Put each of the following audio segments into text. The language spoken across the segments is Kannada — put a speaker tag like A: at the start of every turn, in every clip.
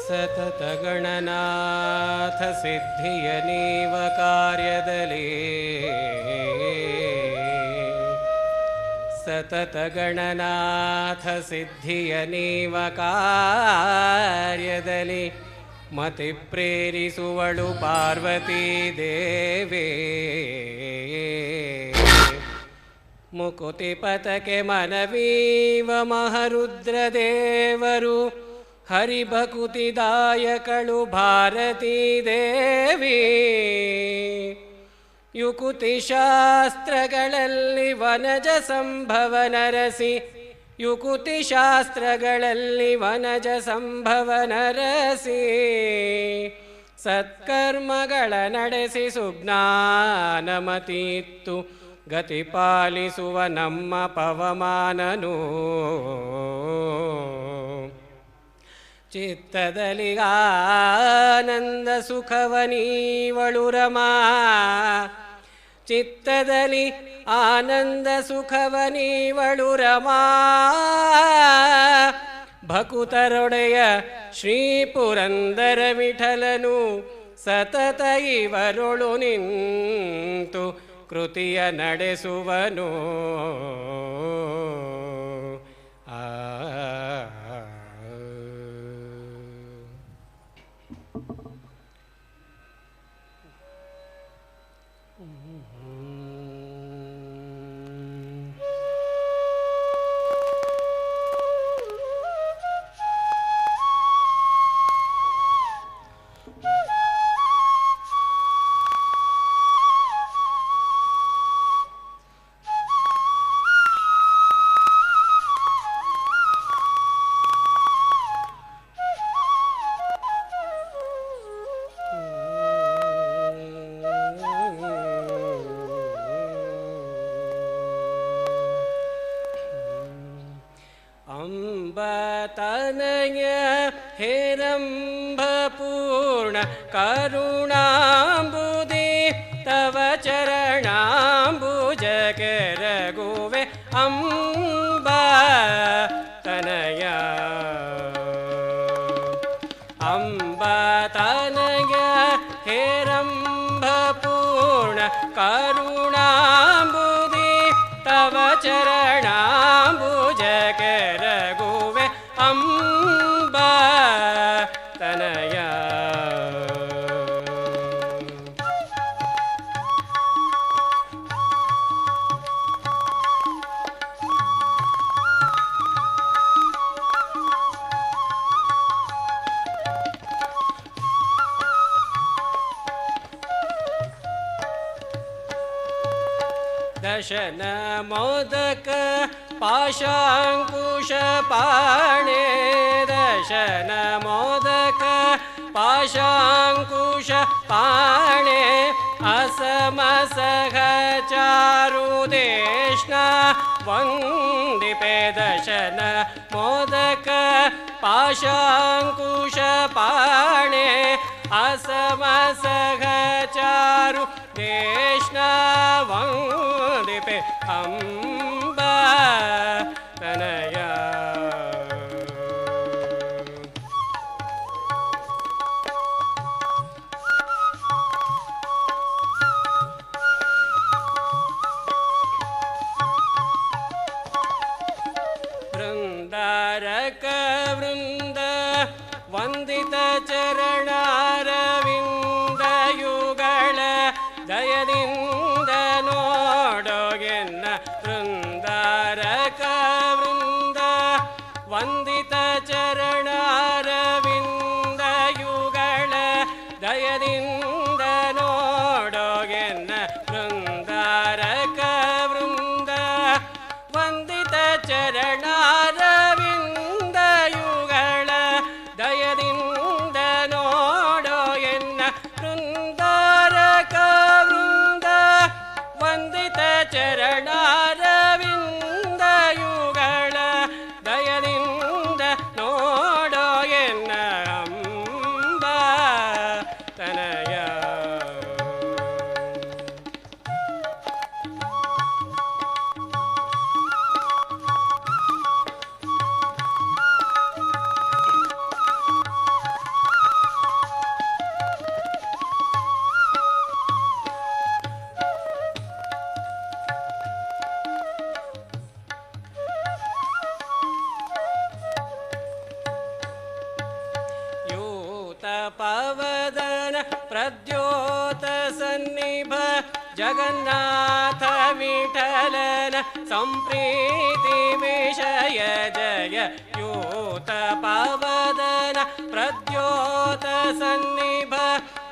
A: ಸತತ ಗಣನಾಥ ಸಿದ್ಧಿಯ ನೀವ ಕಾರ್ಯದಲ್ಲಿ ಸತತ ಗಣನಾಥ ಸಿದ್ಧಿಯ ನೀವ ಕಾರ್ಯದಲ್ಲಿ ಮತಿ ಪ್ರೇರಿಸುವಳು ಪಾರ್ವತೀ ದೇವಿ ಮುಕುತಿ ಪತಕೆ ಮನವೀವ ಮಹರುದ್ರ ದೇವರು ಹರಿಭಕುತಿದಾಯಕಳು ಭಾರತೀ ದೇವಿ ಯುಕುತಿ ಶಾಸ್ತ್ರಗಳಲ್ಲಿ ವನಜ ಸಂಭವ ನರಸಿ ಯುಕುತಿ ಶಾಸ್ತ್ರಗಳಲ್ಲಿ ವನಜ ಸಂಭವ ನರಸಿ ಸತ್ಕರ್ಮಗಳ ನಡೆಸಿ ಸುಜ್ಞಾನಮತಿತ್ತು ಗತಿ ಪಾಲಿಸುವ ನಮ್ಮ ಪವಮಾನನು ಚಿತ್ತದಲ್ಲಿ ಆನಂದ ಸುಖವನೀವಳು ರಮಾ ಚಿತ್ತದಲ್ಲಿ ಆನಂದ ಸುಖವನೀವಳು ರಮಾ ಭಕುತರೊಡೆಯ ಶ್ರೀ ಪುರಂದರ ವಿಠಲನು ಸತತ ಇವರೊಳು ನಿಂತು ಕೃತಿಯ ನಡೆಸುವನು ತನಯ ಹೇರಂಭ ಪೂರ್ಣ ಕರುಣಾಂಬುದಿ ತವ ಚರಣಾಂಬುಜ ಕೆರಗುವೆ ಅಂಬ ತನಯ ಅಂಬ ತನಯ ಹೇರಂಭ ಪೂರ್ಣ ಕರುಣಾಂಬುದಿ ತವ ಚರಣಾಂಬುಜ ಕೆರಗುವೆ ಅಂಬ ತನಯ ದಶನ ಮೋದಕ ಪಾಶಾಂಕುಶ ಪಾಣೆ ದಶನ ಮೋದಕ ಪಾಶಾಂಕುಶ ಪಾಣೆ ಅಸಮಸಘ ಚಾರು ದೇಶ್ನ ವಂದಿಪೆ ದಶನ ಮೋದಕ ಪಾಶಾಂಕುಶ ಪಾಣೆ ಅಸಮಸಘ ಚಾರು ದೇಶ್ನ ವಂದಿಪೆ ಅಂಬ ತನಯ ವೃಂದಾರಕ ವೃಂದ ವಂದಿತ ಚರಣಾರವಿಂದ ಯುಗಳ ದಯದಿಂದ ನೋಡೋಗೆನ್ನ ವೃಂದಾರಕ ವೃಂದ ವಂದಿತ ಚರಣಾರವಿಂದ ಯುಗಳ ದಯದಿಂದ ನೋಡೋಗೆನ್ನ ವೃಂದಾರಕ ವೃಂದ ವಂದಿತ ಚರಣಾರವಿಂದ ಯುಗಳ ದಯದಿಂದ ನೋಡೋ ಎನ್ನ ವೃಂದಾರಕ ವೃಂದ ವಂದಿತ ಚರಣಾರವಿಂದ ಯುಗಳ ದಯದಿಂದ ನೋಡೋ ಪವದನ ಪ್ರದ್ಯೋತ ಸನ್ನಿಭ ಜಗನ್ನಾಥ ವಿಠಲನ ಸಂಪ್ರೀತಿ ವಿಷಯ ಜಯ ಯೂತ ಪವದನ ಪ್ರದ್ಯೋತ ಸನ್ನಿಭ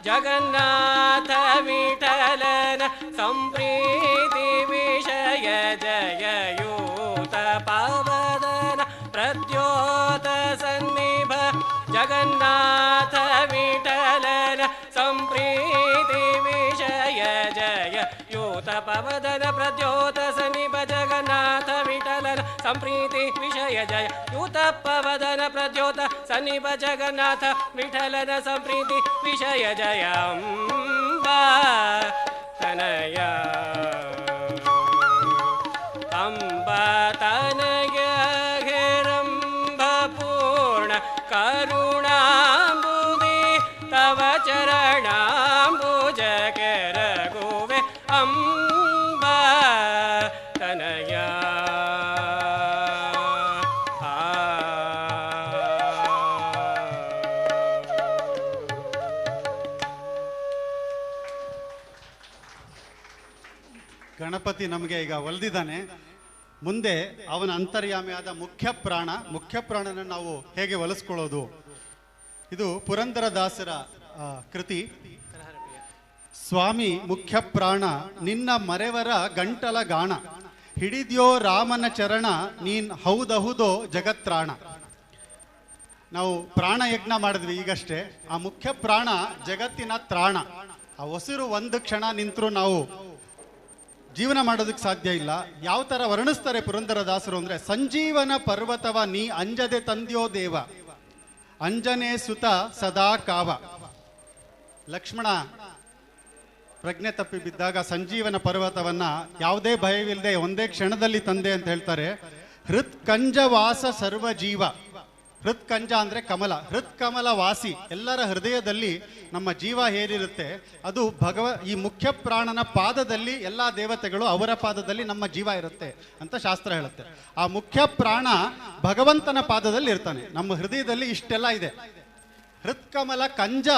A: ಜಗನ್ನಾಥ ವಿಠಲನ ಸಂಪ್ರೀತಿ ವಿಷಯ ಜಯ ಯೂತ ಪವದನ ಪ್ರದ್ಯೋತ ಸನ್ನಿಭ ಜಗನ್ನಾಥ ವಿಠಲನ ಸಂಪ್ರೀತಿ ವಿಷಯ ಜಯ ಯೂತ ಪವದನ ಪ್ರದ್ಯೋತ ಸನ್ನಿಭ ಜಗನ್ನಾಥ ವಿಠಲನ ಸಂಪ್ರೀತಿ ವಿಷಯ ಜಯ ಯೂತ ಪವದನ ಪ್ರದ್ಯೋತ ಸನ್ನಿಭ ಜಗನ್ನಾಥ ವಿಠಲನ ಸಂಪ್ರೀತಿ ವಿಷಯ ಜಯ ಅಂಬಾ ತನಯ ಅಂಬಾ ತನಯ ಹೇರಂಬ ಪೂರ್ಣ ಕರುಣಾಂಬುದಿ ತವ ಚರಣಾಂಬುಜ ಕೆರಗುವೆ ಅಂಬಾ ತನಯ
B: ಗಣಪತಿ ನಮಗೆ ಈಗ ಒಲಿದಿದ್ದಾನೆ. ಮುಂದೆ ಅವನ ಅಂತರ್ಯಾಮಿಯಾದ ಮುಖ್ಯ ಪ್ರಾಣನ ನಾವು ಹೇಗೆ ಒಲಿಸ್ಕೊಳ್ಳೋದು? ಇದು ಪುರಂದರದಾಸರ ಕೃತಿ. ಸ್ವಾಮಿ ಮುಖ್ಯ ಪ್ರಾಣ ನಿನ್ನ ಮರೆವರ ಗಂಟಲ ಗಾಣ, ಹಿಡಿದ್ಯೋ ರಾಮನ ಚರಣ ನೀನ್ ಹೌದಹುದೋ ಜಗತ್ರಾಣ. ನಾವು ಪ್ರಾಣ ಯಜ್ಞ ಮಾಡಿದ್ವಿ ಈಗಷ್ಟೇ. ಆ ಮುಖ್ಯ ಪ್ರಾಣ ಜಗತ್ತಿನ ತ್ರಾಣ. ಆ ಉಸಿರು ಒಂದು ಕ್ಷಣ ನಿಂತರೂ ನಾವು ಜೀವನ ಮಾಡೋದಕ್ಕೆ ಸಾಧ್ಯ ಇಲ್ಲ. ಯಾವ ಥರ ವರ್ಣಿಸ್ತಾರೆ ಪುರಂದರದಾಸರು ಅಂದರೆ, ಸಂಜೀವನ ಪರ್ವತವ ನೀ ಅಂಜದೆ ತಂದ್ಯೋ ದೇವ, ಅಂಜನೆ ಸುತ ಸದಾ ಕಾವ. ಲಕ್ಷ್ಮಣ ಪ್ರಜ್ಞೆ ತಪ್ಪಿ ಬಿದ್ದಾಗ ಸಂಜೀವನ ಪರ್ವತವನ್ನ ಯಾವುದೇ ಭಯವಿಲ್ಲದೆ ಒಂದೇ ಕ್ಷಣದಲ್ಲಿ ತಂದೆ ಅಂತ ಹೇಳ್ತಾರೆ. ಹೃತ್ಕಂಜವಾಸ ಸರ್ವಜೀವ. ಹೃತ್ಕಂಜ ಅಂದರೆ ಕಮಲ, ಹೃತ್ಕಮಲ ವಾಸಿ. ಎಲ್ಲರ ಹೃದಯದಲ್ಲಿ ನಮ್ಮ ಜೀವ ಹೇರಿರುತ್ತೆ ಅದು ಈ ಮುಖ್ಯ ಪ್ರಾಣನ ಪಾದದಲ್ಲಿ ಎಲ್ಲ ದೇವತೆಗಳು ಅವರ ಪಾದದಲ್ಲಿ ನಮ್ಮ ಜೀವ ಇರುತ್ತೆ ಅಂತ ಶಾಸ್ತ್ರ ಹೇಳುತ್ತೆ. ಆ ಮುಖ್ಯ ಪ್ರಾಣ ಭಗವಂತನ ಪಾದದಲ್ಲಿ ಇರ್ತಾನೆ. ನಮ್ಮ ಹೃದಯದಲ್ಲಿ ಇಷ್ಟೆಲ್ಲ ಇದೆ. ಹೃತ್ಕಮಲ ಕಂಜ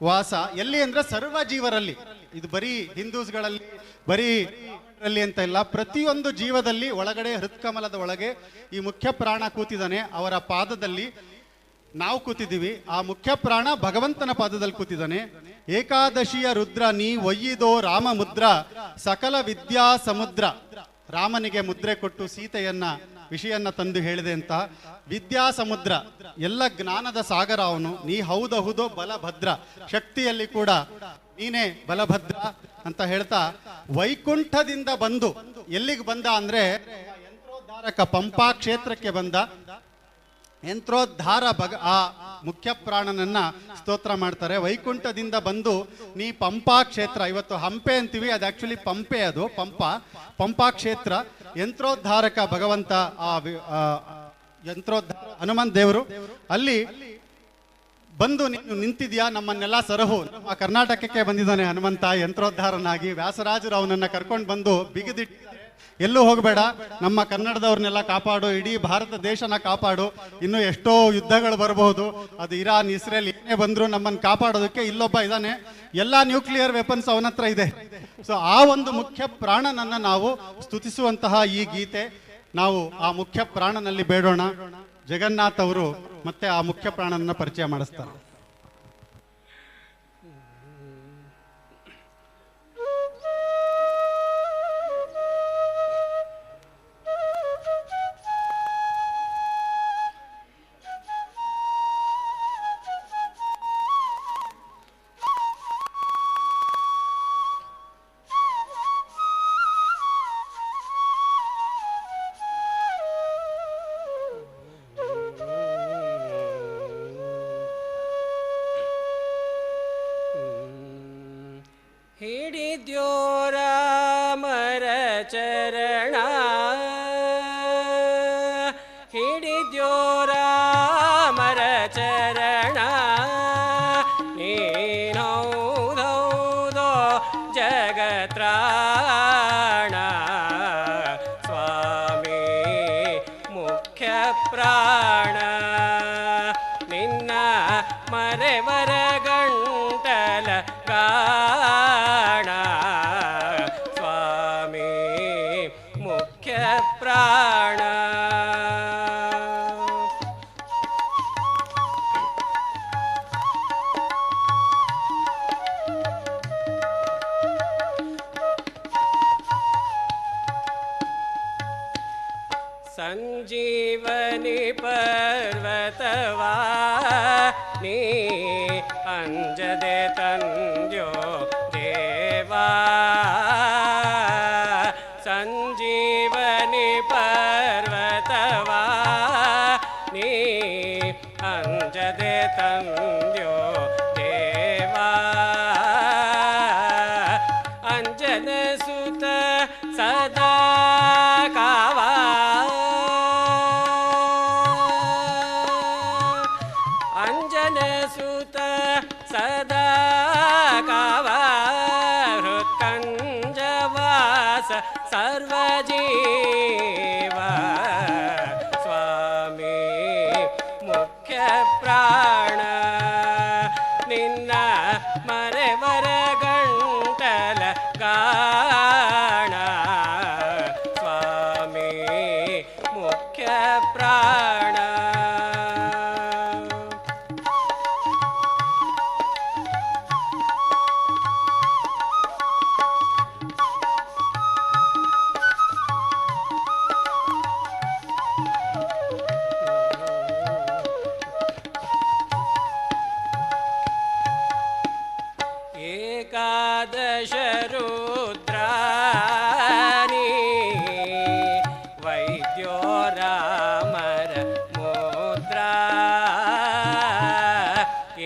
B: ವಾಸ ಎಲ್ಲಿ ಅಂದ್ರೆ ಸರ್ವ ಜೀವರಲ್ಲಿ. ಇದು ಬರೀ ಹಿಂದೂಸ್ಗಳಲ್ಲಿ ಬರೀ ಅಂತ ಇಲ್ಲ, ಪ್ರತಿಯೊಂದು ಜೀವದಲ್ಲಿ ಒಳಗಡೆ ಹೃತ್ಕಮಲದ ಒಳಗೆ ಈ ಮುಖ್ಯ ಪ್ರಾಣ ಕೂತಿದ್ದಾನೆ. ಅವರ ಪಾದದಲ್ಲಿ ನಾವು ಕೂತಿದ್ದೀವಿ. ಆ ಮುಖ್ಯ ಪ್ರಾಣ ಭಗವಂತನ ಪಾದದಲ್ಲಿ ಕೂತಿದ್ದಾನೆ. ಏಕಾದಶಿಯ ರುದ್ರ ನೀ ಒಯ್ಯಿದೋ ರಾಮ ಮುದ್ರ, ಸಕಲ ವಿದ್ಯಾ ಸಮುದ್ರ. ರಾಮನಿಗೆ ಮುದ್ರೆ ಕೊಟ್ಟು ಸೀತೆಯನ್ನ ವಿಷಯನ್ನ ತಂದು ಹೇಳಿದೆ ಅಂತ. ವಿದ್ಯಾ ಸಮುದ್ರ, ಎಲ್ಲ ಜ್ಞಾನದ ಸಾಗರ ಅವನು. ನೀ ಹೌದಹುದೋ ಬಲಭದ್ರ, ಶಕ್ತಿಯಲ್ಲಿ ಕೂಡ ನೀನೇ ಬಲಭದ್ರ ಅಂತ ಹೇಳ್ತಾ ವೈಕುಂಠದಿಂದ ಬಂದು ಎಲ್ಲಿಗೆ ಬಂದ ಅಂದ್ರೆ ಯಂತ್ರೋದ್ಧಾರಕ ಪಂಪಾ ಕ್ಷೇತ್ರಕ್ಕೆ ಬಂದ. ಯಂತ್ರೋದ್ಧಾರ ಆ ಮುಖ್ಯ ಪ್ರಾಣನನ್ನ ಸ್ತೋತ್ರ ಮಾಡ್ತಾರೆ. ವೈಕುಂಠದಿಂದ ಬಂದು ನೀ ಪಂಪಾ ಕ್ಷೇತ್ರ, ಇವತ್ತು ಹಂಪೆ ಅಂತೀವಿ, ಅದು ಆಕ್ಚುಲಿ ಪಂಪೆ, ಅದು ಪಂಪಾ ಕ್ಷೇತ್ರ. ಯಂತ್ರೋದ್ಧಾರಕ ಭಗವಂತ, ಆ ಯಂತ್ರೋದ್ಧಾರ ಹನುಮಂತ ದೇವರು ಅಲ್ಲಿ ಬಂದು ನೀನು ನಿಂತಿದ್ಯಾ, ನಮ್ಮನ್ನೆಲ್ಲ ಸರಹು. ನಮ್ಮ ಕರ್ನಾಟಕಕ್ಕೆ ಬಂದಿದ್ದಾನೆ ಹನುಮಂತ ಯಂತ್ರೋದ್ಧಾರನಾಗಿ. ವ್ಯಾಸರಾಜರು ಅವನನ್ನ ಕರ್ಕೊಂಡು ಬಂದು ಬಿಗಿದಿಟ್ಟಿದ್ದಾರೆ. ಎಲ್ಲೂ ಹೋಗಬೇಡ, ನಮ್ಮ ಕನ್ನಡದವ್ರನ್ನೆಲ್ಲ ಕಾಪಾಡು, ಇಡೀ ಭಾರತ ದೇಶನ ಕಾಪಾಡು. ಇನ್ನು ಎಷ್ಟೋ ಯುದ್ಧಗಳು ಬರಬಹುದು, ಅದು ಇರಾನ್ ಇಸ್ರೇಲ್ ಏನೇ ಬಂದ್ರು ನಮ್ಮನ್ನು ಕಾಪಾಡೋದಕ್ಕೆ ಇಲ್ಲೊಬ್ಬ ಇದ್ದಾನೆ. ಎಲ್ಲ ನ್ಯೂಕ್ಲಿಯರ್ ವೆಪನ್ಸ್ ಅವನ ಹತ್ರ ಇದೆ. ಸೊ ಆ ಒಂದು ಮುಖ್ಯ ಪ್ರಾಣನನ್ನ ನಾವು ಸ್ತುತಿಸುವಂತಹ ಈ ಗೀತೆ, ನಾವು ಆ ಮುಖ್ಯ ಪ್ರಾಣನಲ್ಲಿ ಬೇಡೋಣ. ಜಗನ್ನಾಥ್ ಅವರು ಮತ್ತೆ ಆ ಮುಖ್ಯ ಪ್ರಾಣನ ಪರಿಚಯ ಮಾಡಿಸ್ತಾರೆ.
A: ಹಿಡಿದ್ಯೋ ರಾಮರ ಚರಣ, ಹಿಡಿದ್ಯೋ ರಾಮರ ಚರಣ, ನೀನೌದೌದೋ ಜಗತ್ರಾಣ. ಸ್ವಾಮಿ ಮುಖ್ಯ ಪ್ರಾಣ ನಿನ್ನ ಮರೆವರ ಅಂಜದೆ ತಂದ್ಯೋ ದೇವಾ ಅಂಜನ ಸುತ ಸದಾ ಕಾವಾ ಅಂಜನ ಸುತ ಸದಾ ಕಾವಾ ಹೃತ್ಕಂಜವಾಸ ಸರ್ವಜೀವ ಸ್ವಾಮಿ ಮುಖ್ಯ ಪ್ರಾಣ ನಿನ್ನ ಮರೆವರ ಗಂಟಲ ಗಾಣ ಸ್ವಾಮಿ ಮುಖ್ಯ ಪ್ರಾಣ ಏಕಾದಶ ರುದ್ರಾನಿ ವೈದ್ಯೋ ರಾಮರ ಮುದ್ರಾ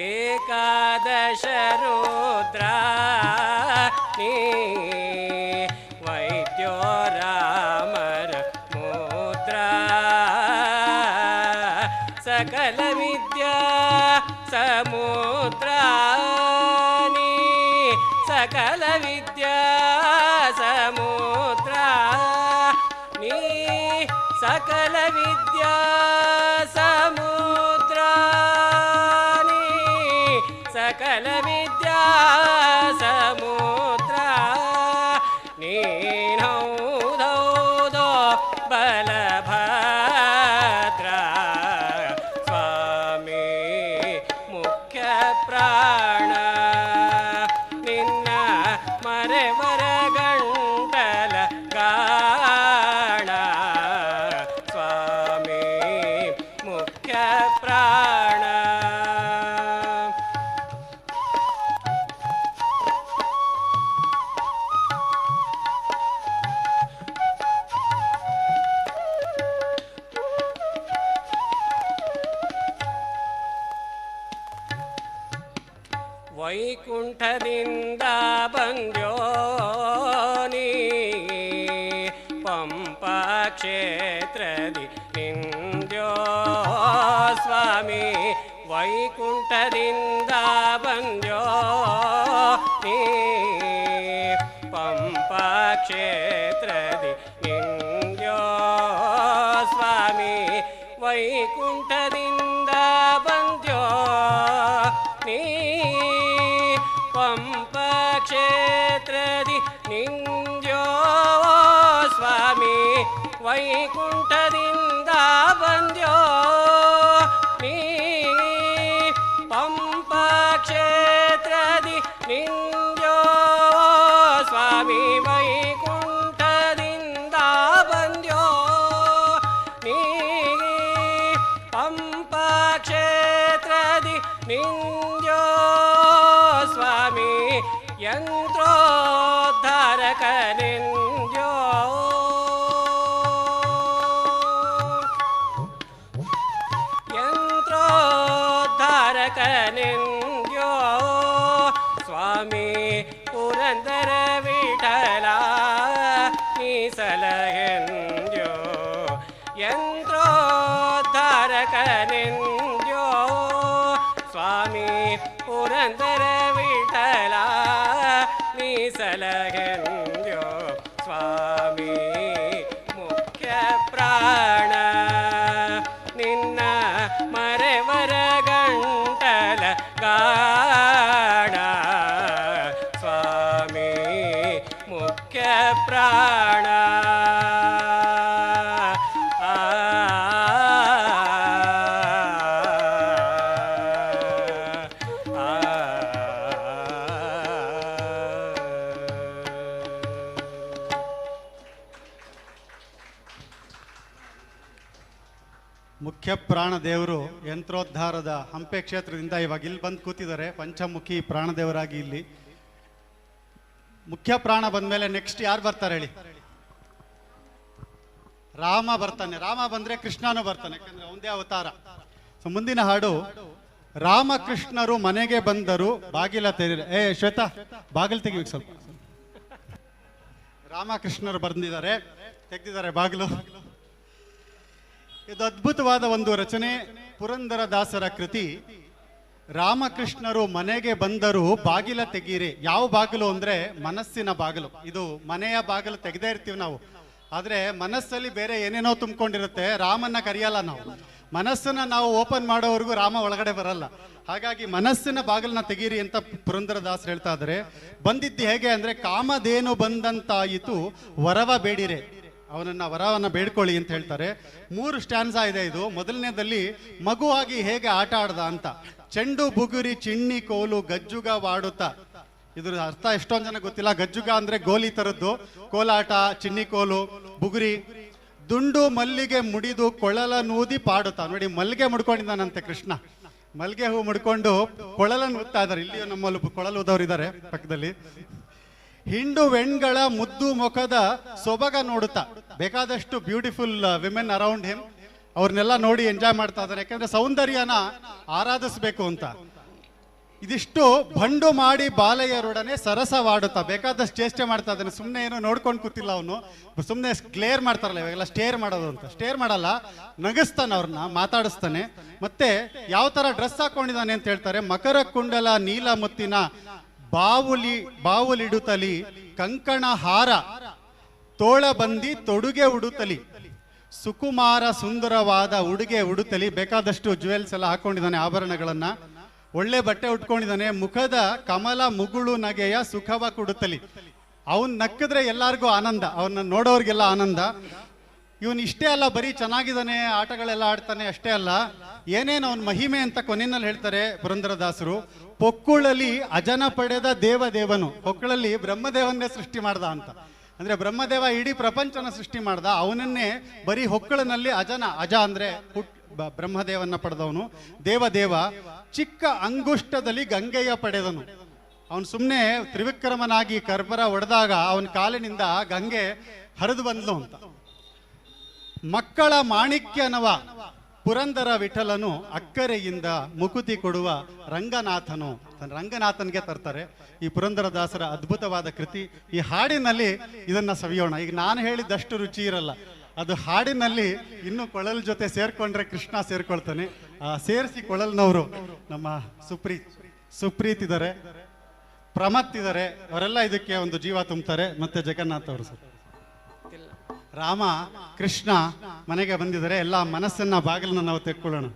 A: ಏಕಾದಶ ರುದ್ರಾನಿ ವೈದ್ಯೋ ರಾಮರ ಮುದ್ರಾ ಸಕಲ ವಿದ್ಯಾ ಸಮುದ್ರಾ ಸಕಲ ವಿದ್ಯಾ ಸಮುದ್ರ ನೀ ಸಕಲ ವಿದ್ಯಾ ಸಮುದ್ರ ನೀ ಸಕಲ ವಿದ್ಯಾ ಸಮುದ್ರ ನೀನೌದೌದೋ ಬಲಭದ್ರ ಸ್ವಾಮಿ ಮುಖ್ಯ ಪ್ರಾಣ ಮರೆವರ ಗಂಟಲ ಗಾಣ ಸ್ವಾಮಿ ಮುಖ್ಯ ಪ್ರಾಣ ವೈಕುಂಠದಿಂದ ಬಂದ್ಯೋ ನೀ ಪಂಪಾ ಕ್ಷೇತ್ರದಿ ನಿಂದ್ಯೋ ಸ್ವಾಮಿ ವೈಕುಂಠದಿಂದ ಬಂದ್ಯೋ ನೀ ಪಂಪಾ ಕ್ಷೇತ್ರದಿ ನಿಂದ್ಯೋ ಸ್ವಾಮಿ ವೈಕುಂಠದಿಂದ ಬಂದ್ಯೋ ನೀ ಪಂಪಾ ಕ್ಷೇತ್ರದಿ ನಿಂದ್ಯೋ ಸ್ವಾಮಿ ವೈಕುಂಠದಿಂದ ಬಂದ್ಯೋ ನೀ ಪಂಪಾ ಕ್ಷೇತ್ರದಿ ನಿಂದ್ಯೋ ಸ್ವಾಮಿ ವೈಕುಂಠದಿಂದ ಬಂದ್ಯೋ ನೀ ಪಂಪಾ ಕ್ಷೇತ್ರದಿ ನಿಂದ್ಯೋ ಸ್ವಾಮಿ ಯಂತ್ರೋದ್ಧಾರಕ ನಿಂದ್ಯೋ ಯಂತ್ರೋದ್ಧಾರಕ ನಿಂದ್ಯೋ ಸ್ವಾಮಿ ಪುರಂದರ ವಿಠಲ ನೀಸಲಹೆಂದ್ಯೋ ಯಂತ್ರೋದ್ಧಾರಕ ನಿಂದ್ಯೋ ಸ್ವಾಮಿ ಪುರಂದರ ವಿಠಲ ನೀಸಲಹೆಂದ್ಯೋ ಸ್ವಾಮಿ ಮುಖ್ಯ ಪ್ರಾಣ ನಿನ್ನ ಮರೆವರ ಗಂಟಲ ಗಾಣ ಸ್ವಾಮಿ ಮುಖ್ಯ ಪ್ರಾಣ
B: ಮುಖ್ಯ ಪ್ರಾಣ ದೇವರು ಯಂತ್ರೋದ್ಧಾರದ ಹಂಪೆ ಕ್ಷೇತ್ರದಿಂದ ಇವಾಗ ಇಲ್ಲಿ ಬಂದು ಕೂತಿದ್ದಾರೆ. ಪಂಚಮುಖಿ ಪ್ರಾಣದೇವರಾಗಿ ಇಲ್ಲಿ ಮುಖ್ಯ ಪ್ರಾಣ ಬಂದ್ಮೇಲೆ ನೆಕ್ಸ್ಟ್ ಯಾರು ಬರ್ತಾರೆ ಹೇಳಿ? ರಾಮ ಬರ್ತಾನೆ. ರಾಮ ಬಂದ್ರೆ ಕೃಷ್ಣನೂ ಬರ್ತಾನೆ, ಯಾಕಂದ್ರೆ ಒಂದೇ ಅವತಾರ. ಸೊ ಮುಂದಿನ ಹಾಡು ರಾಮಕೃಷ್ಣರು ಮನೆಗೆ ಬಂದರು ಬಾಗಿಲ ತೆರೀರಿ. ಶ್ವೇತಾ ಬಾಗಿಲು ತೆಗಿಬೇಕು ಸ್ವಲ್ಪ. ರಾಮಕೃಷ್ಣರು ಬಂದಿದ್ದಾರೆ, ತೆಗೆದಿದ್ದಾರೆ ಬಾಗಿಲು. ಇದು ಅದ್ಭುತವಾದ ಒಂದು ರಚನೆ, ಪುರಂದರದಾಸರ ಕೃತಿ. ರಾಮಕೃಷ್ಣರು ಮನೆಗೆ ಬಂದರು ಬಾಗಿಲ ತೆಗೀರಿ. ಯಾವ ಬಾಗಿಲು ಅಂದ್ರೆ ಮನಸ್ಸಿನ ಬಾಗಿಲು. ಇದು ಮನೆಯ ಬಾಗಿಲು ತೆಗೆದೇ ಇರ್ತೀವಿ ನಾವು, ಆದ್ರೆ ಮನಸ್ಸಲ್ಲಿ ಬೇರೆ ಏನೇನೋ ತುಂಬಿಕೊಂಡಿರುತ್ತೆ. ರಾಮನ್ನ ಕರೆಯಲ್ಲ ನಾವು, ಮನಸ್ಸನ್ನ ನಾವು ಓಪನ್ ಮಾಡೋವರೆಗೂ ರಾಮ ಒಳಗಡೆ ಬರಲ್ಲ. ಹಾಗಾಗಿ ಮನಸ್ಸಿನ ಬಾಗಿಲನ್ನ ತೆಗೀರಿ ಅಂತ ಪುರಂದರದಾಸರು ಹೇಳ್ತಾ ಇದ್ದಾರೆ. ಬಂದಿದ್ದು ಹೇಗೆ ಅಂದ್ರೆ, ಕಾಮಧೇನು ಬಂದಂತಾಯಿತು ವರವ ಬೇಡಿರೆ, ವರವನ್ನ ಬೇಡ್ಕೊಳ್ಳಿ ಅಂತ ಹೇಳ್ತಾರೆ. 3 ಸ್ಟ್ಯಾನ್ಸಾ ಇದೆ ಇದು. ಮೊದಲನೇದಲ್ಲಿ ಮಗುವಾಗಿ ಹೇಗೆ ಆಟ ಆಡ್ದ ಅಂತ, ಚೆಂಡು ಬುಗುರಿ ಚಿಣ್ಣಿ ಕೋಲು ಗಜ್ಜುಗವಾಡುತ್ತಾ. ಇದ್ರ ಅರ್ಥ ಎಷ್ಟೊಂದು ಜನ ಗೊತ್ತಿಲ್ಲ. ಗಜ್ಜುಗ ಅಂದ್ರೆ ಗೋಲಿ ತರದ್ದು, ಕೋಲಾಟ, ಚಿನ್ನಿ ಕೋಲು, ಬುಗುರಿ. ದುಂಡು ಮಲ್ಲಿಗೆ ಮುಡಿದು ಕೊಳಲ ನೂದಿ ಪಾಡುತ್ತಾ. ನೋಡಿ, ಮಲ್ಲಿಗೆ ಮುಡ್ಕೊಂಡಿದ್ದಾನಂತೆ ಕೃಷ್ಣ, ಮಲ್ಲಿಗೆ ಹೂ ಮುಡ್ಕೊಂಡು ಕೊಳಲನ್ನು ಊದ್ತಾ ಇದ್ದಾರೆ. ಇಲ್ಲಿಯೂ ನಮ್ಮಲ್ಲಿ ಕೊಳಲು ಊದವ್ರು ಇದ್ದಾರೆ ಪಕ್ಕದಲ್ಲಿ. ಹಿಂಡು ವೆಣ್ಗಳ ಮುದ್ದು ಮುಖದ ಸೊಬಗ ನೋಡುತ್ತಾ. ಬೇಕಾದಷ್ಟು ಬ್ಯೂಟಿಫುಲ್ ವಿಮೆನ್ ಅರೌಂಡ್ ಹಿಮ್, ಅವ್ರನ್ನೆಲ್ಲ ನೋಡಿ ಎಂಜಾಯ್ ಮಾಡ್ತಾ ಇದ್ದಾರೆ. ಯಾಕಂದ್ರೆ ಸೌಂದರ್ಯನ ಆರಾಧಿಸ್ಬೇಕು ಅಂತ. ಇದಿಷ್ಟು ಭಂಡು ಮಾಡಿ ಬಾಲಯ್ಯರೊಡನೆ ಸರಸವಾಡುತ್ತಾ. ಬೇಕಾದಷ್ಟು ಚೇಷ್ಟೆ ಮಾಡ್ತಾ ಇದ್ದಾನೆ. ಸುಮ್ಮನೆ ಏನೋ ನೋಡ್ಕೊಂಡು ಕೂತಿಲ್ಲ ಅವನು, ಸುಮ್ಮನೆ ಗ್ಲೇರ್ ಮಾಡ್ತಾರಲ್ಲ ಇವಾಗೆಲ್ಲ, ಸ್ಟೇರ್ ಮಾಡೋದು ಅಂತ. ಸ್ಟೇರ್ ಮಾಡಲ್ಲ, ನಗಿಸ್ತಾನೆ ಅವ್ರನ್ನ, ಮಾತಾಡಿಸ್ತಾನೆ. ಮತ್ತೆ ಯಾವ ತರ ಡ್ರೆಸ್ ಹಾಕೊಂಡಿದ್ದಾನೆ ಅಂತ ಹೇಳ್ತಾರೆ. ಮಕರ ಕುಂಡಲ ನೀಲ ಮುತ್ತಿನ ಬಾವುಲಿಡುತ್ತಲಿ, ಕಂಕಣ ಹಾರ ತೋಳ ಬಂದಿ ತೊಡುಗೆ ಉಡುತ್ತಲಿ, ಸುಕುಮಾರ ಸುಂದರವಾದ ಉಡುಗೆ ಉಡುತ್ತಲಿ. ಬೇಕಾದಷ್ಟು ಜುವೆಲ್ಸ್ ಎಲ್ಲ ಹಾಕೊಂಡಿದ್ದಾನೆ, ಆಭರಣಗಳನ್ನ. ಒಳ್ಳೆ ಬಟ್ಟೆ ಉಟ್ಕೊಂಡಿದ್ದಾನೆ. ಮುಖದ ಕಮಲ ಮುಗುಳು ನಗೆಯ ಸುಖವ ಕೊಡುತ್ತಲಿ. ಅವನ್ ನಕ್ಕಿದ್ರೆ ಎಲ್ಲಾರ್ಗೂ ಆನಂದ, ಅವನ್ನ ನೋಡೋರ್ಗೆಲ್ಲ ಆನಂದ. ಇವನ್ ಇಷ್ಟೇ ಅಲ್ಲ, ಬರೀ ಚೆನ್ನಾಗಿದ್ದಾನೆ, ಆಟಗಳೆಲ್ಲ ಆಡ್ತಾನೆ ಅಷ್ಟೇ ಅಲ್ಲ, ಏನೇನು ಅವನ್ ಮಹಿಮೆ ಅಂತ ಕೊನೆಯಲ್ಲಿ ಹೇಳ್ತಾರೆ ಪುರಂದರದಾಸರು. ಪೊಕ್ಕುಳಲ್ಲಿ ಅಜನ ಪಡೆದ ದೇವದೇವನು. ಪೊಕ್ಕಳಲ್ಲಿ ಬ್ರಹ್ಮದೇವನ್ನೇ ಸೃಷ್ಟಿ ಮಾಡ್ದ ಅಂತ. ಅಂದ್ರೆ ಬ್ರಹ್ಮದೇವ ಇಡೀ ಪ್ರಪಂಚನ ಸೃಷ್ಟಿ ಮಾಡ್ದ, ಅವನನ್ನೇ ಬರೀ ಹೊಕ್ಕಳನಲ್ಲಿ ಅಜ ಅಂದ್ರೆ ಬ್ರಹ್ಮದೇವನ್ನ ಪಡೆದವನು. ದೇವದೇವ ಚಿಕ್ಕ ಅಂಗುಷ್ಟದಲ್ಲಿ ಗಂಗೆಯ ಪಡೆದನು. ಅವನು ಸುಮ್ಮನೆ ತ್ರಿವಿಕ್ರಮನಾಗಿ ಕರ್ಬರ ಒಡೆದಾಗ ಅವನ ಕಾಲಿನಿಂದ ಗಂಗೆ ಹರಿದು ಬಂದ್ಲು ಅಂತ. ಮಕ್ಕಳ ಮಾಣಿಕ್ಯನವ ಪುರಂದರ ವಿಠಲನು, ಅಕ್ಕರೆಯಿಂದ ಮುಕುತಿ ಕೊಡುವ ರಂಗನಾಥನು. ರಂಗನಾಥನ್ಗೆ ತರ್ತಾರೆ ಈ ಪುರಂದರದಾಸರ ಅದ್ಭುತವಾದ ಕೃತಿ. ಈ ಹಾಡಿನಲ್ಲಿ ಇದನ್ನ ಸವಿಯೋಣ. ಈಗ ನಾನು ಹೇಳಿದಷ್ಟು ರುಚಿ ಇರಲ್ಲ, ಅದು ಹಾಡಿನಲ್ಲಿ ಇನ್ನು ಕೊಳಲ್ ಜೊತೆ ಸೇರ್ಕೊಂಡ್ರೆ ಕೃಷ್ಣ ಸೇರ್ಕೊಳ್ತಾನೆ. ಸೇರಿಸಿ ಕೊಳಲ್ನವರು ನಮ್ಮ ಸುಪ್ರೀತ್ ಇದ್ದಾರೆ, ಪ್ರಮತ್ ಇದ್ದಾರೆ, ಅವರೆಲ್ಲ ಇದಕ್ಕೆ ಒಂದು ಜೀವ ತುಂಬ್ತಾರೆ. ಮತ್ತೆ ಜಗನ್ನಾಥ್ ಅವರು ಸರ್. ರಾಮ ಕೃಷ್ಣ ಮನೆಗೆ ಬಂದಿದ್ದಾರೆ. ಎಲ್ಲ ಮನಸ್ಸನ್ನ ಬಾಗಿಲನ್ನ ನಾವು ತೆಕ್ಕೊಳ್ಳೋಣ.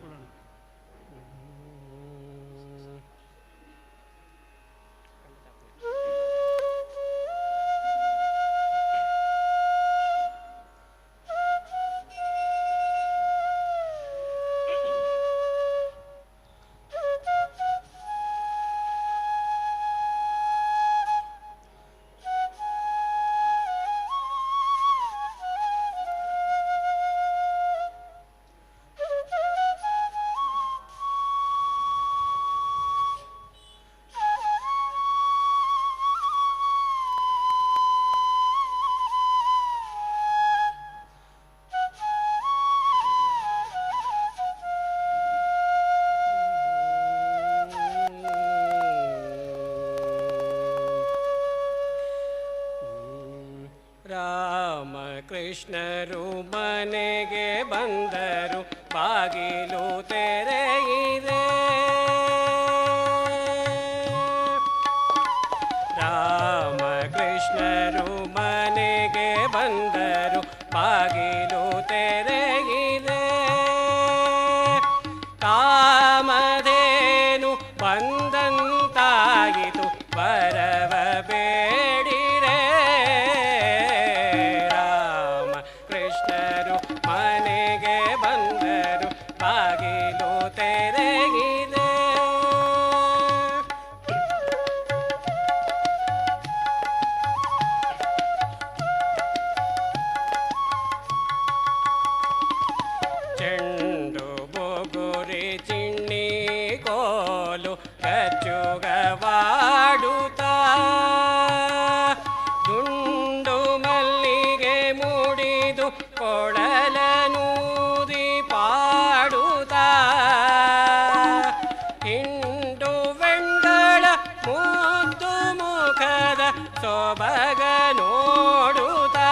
A: ಕೃಷ್ಣರು ಮನೆಗೆ ಬಂದರು ಬಾಗಿಲು ತೆರೆಯಿದೆ. ರಾಮ ಕೃಷ್ಣರು ಮನೆಗೆ ಬಂದರು ಬಾಗಿಲು ತೆರೆಯಿದೆ. ಕಾಮಧೇನು ಬಂದಂತಾಯಿತು ವರವ ಬೇಡಿರೆ. ಮನೆಗೆ ಬಂದರು ಬಾಗಿಲು ತೆರೆಗಿದೆ. ಚೆಂಡು ಬೊಗುರಿ ಚಿಣ್ಣಿ ಕೋಲು ಗಜ್ಜುಗವಾಡುತ್ತಾ. ದುಂಡು ಮಲ್ಲಿಗೆ ಮುಡಿದು ಕೊಳಲನೂದಿ ಪಾಡುತ್ತಾ. ಸೊಬಗ ನೋಡುತ್ತಾ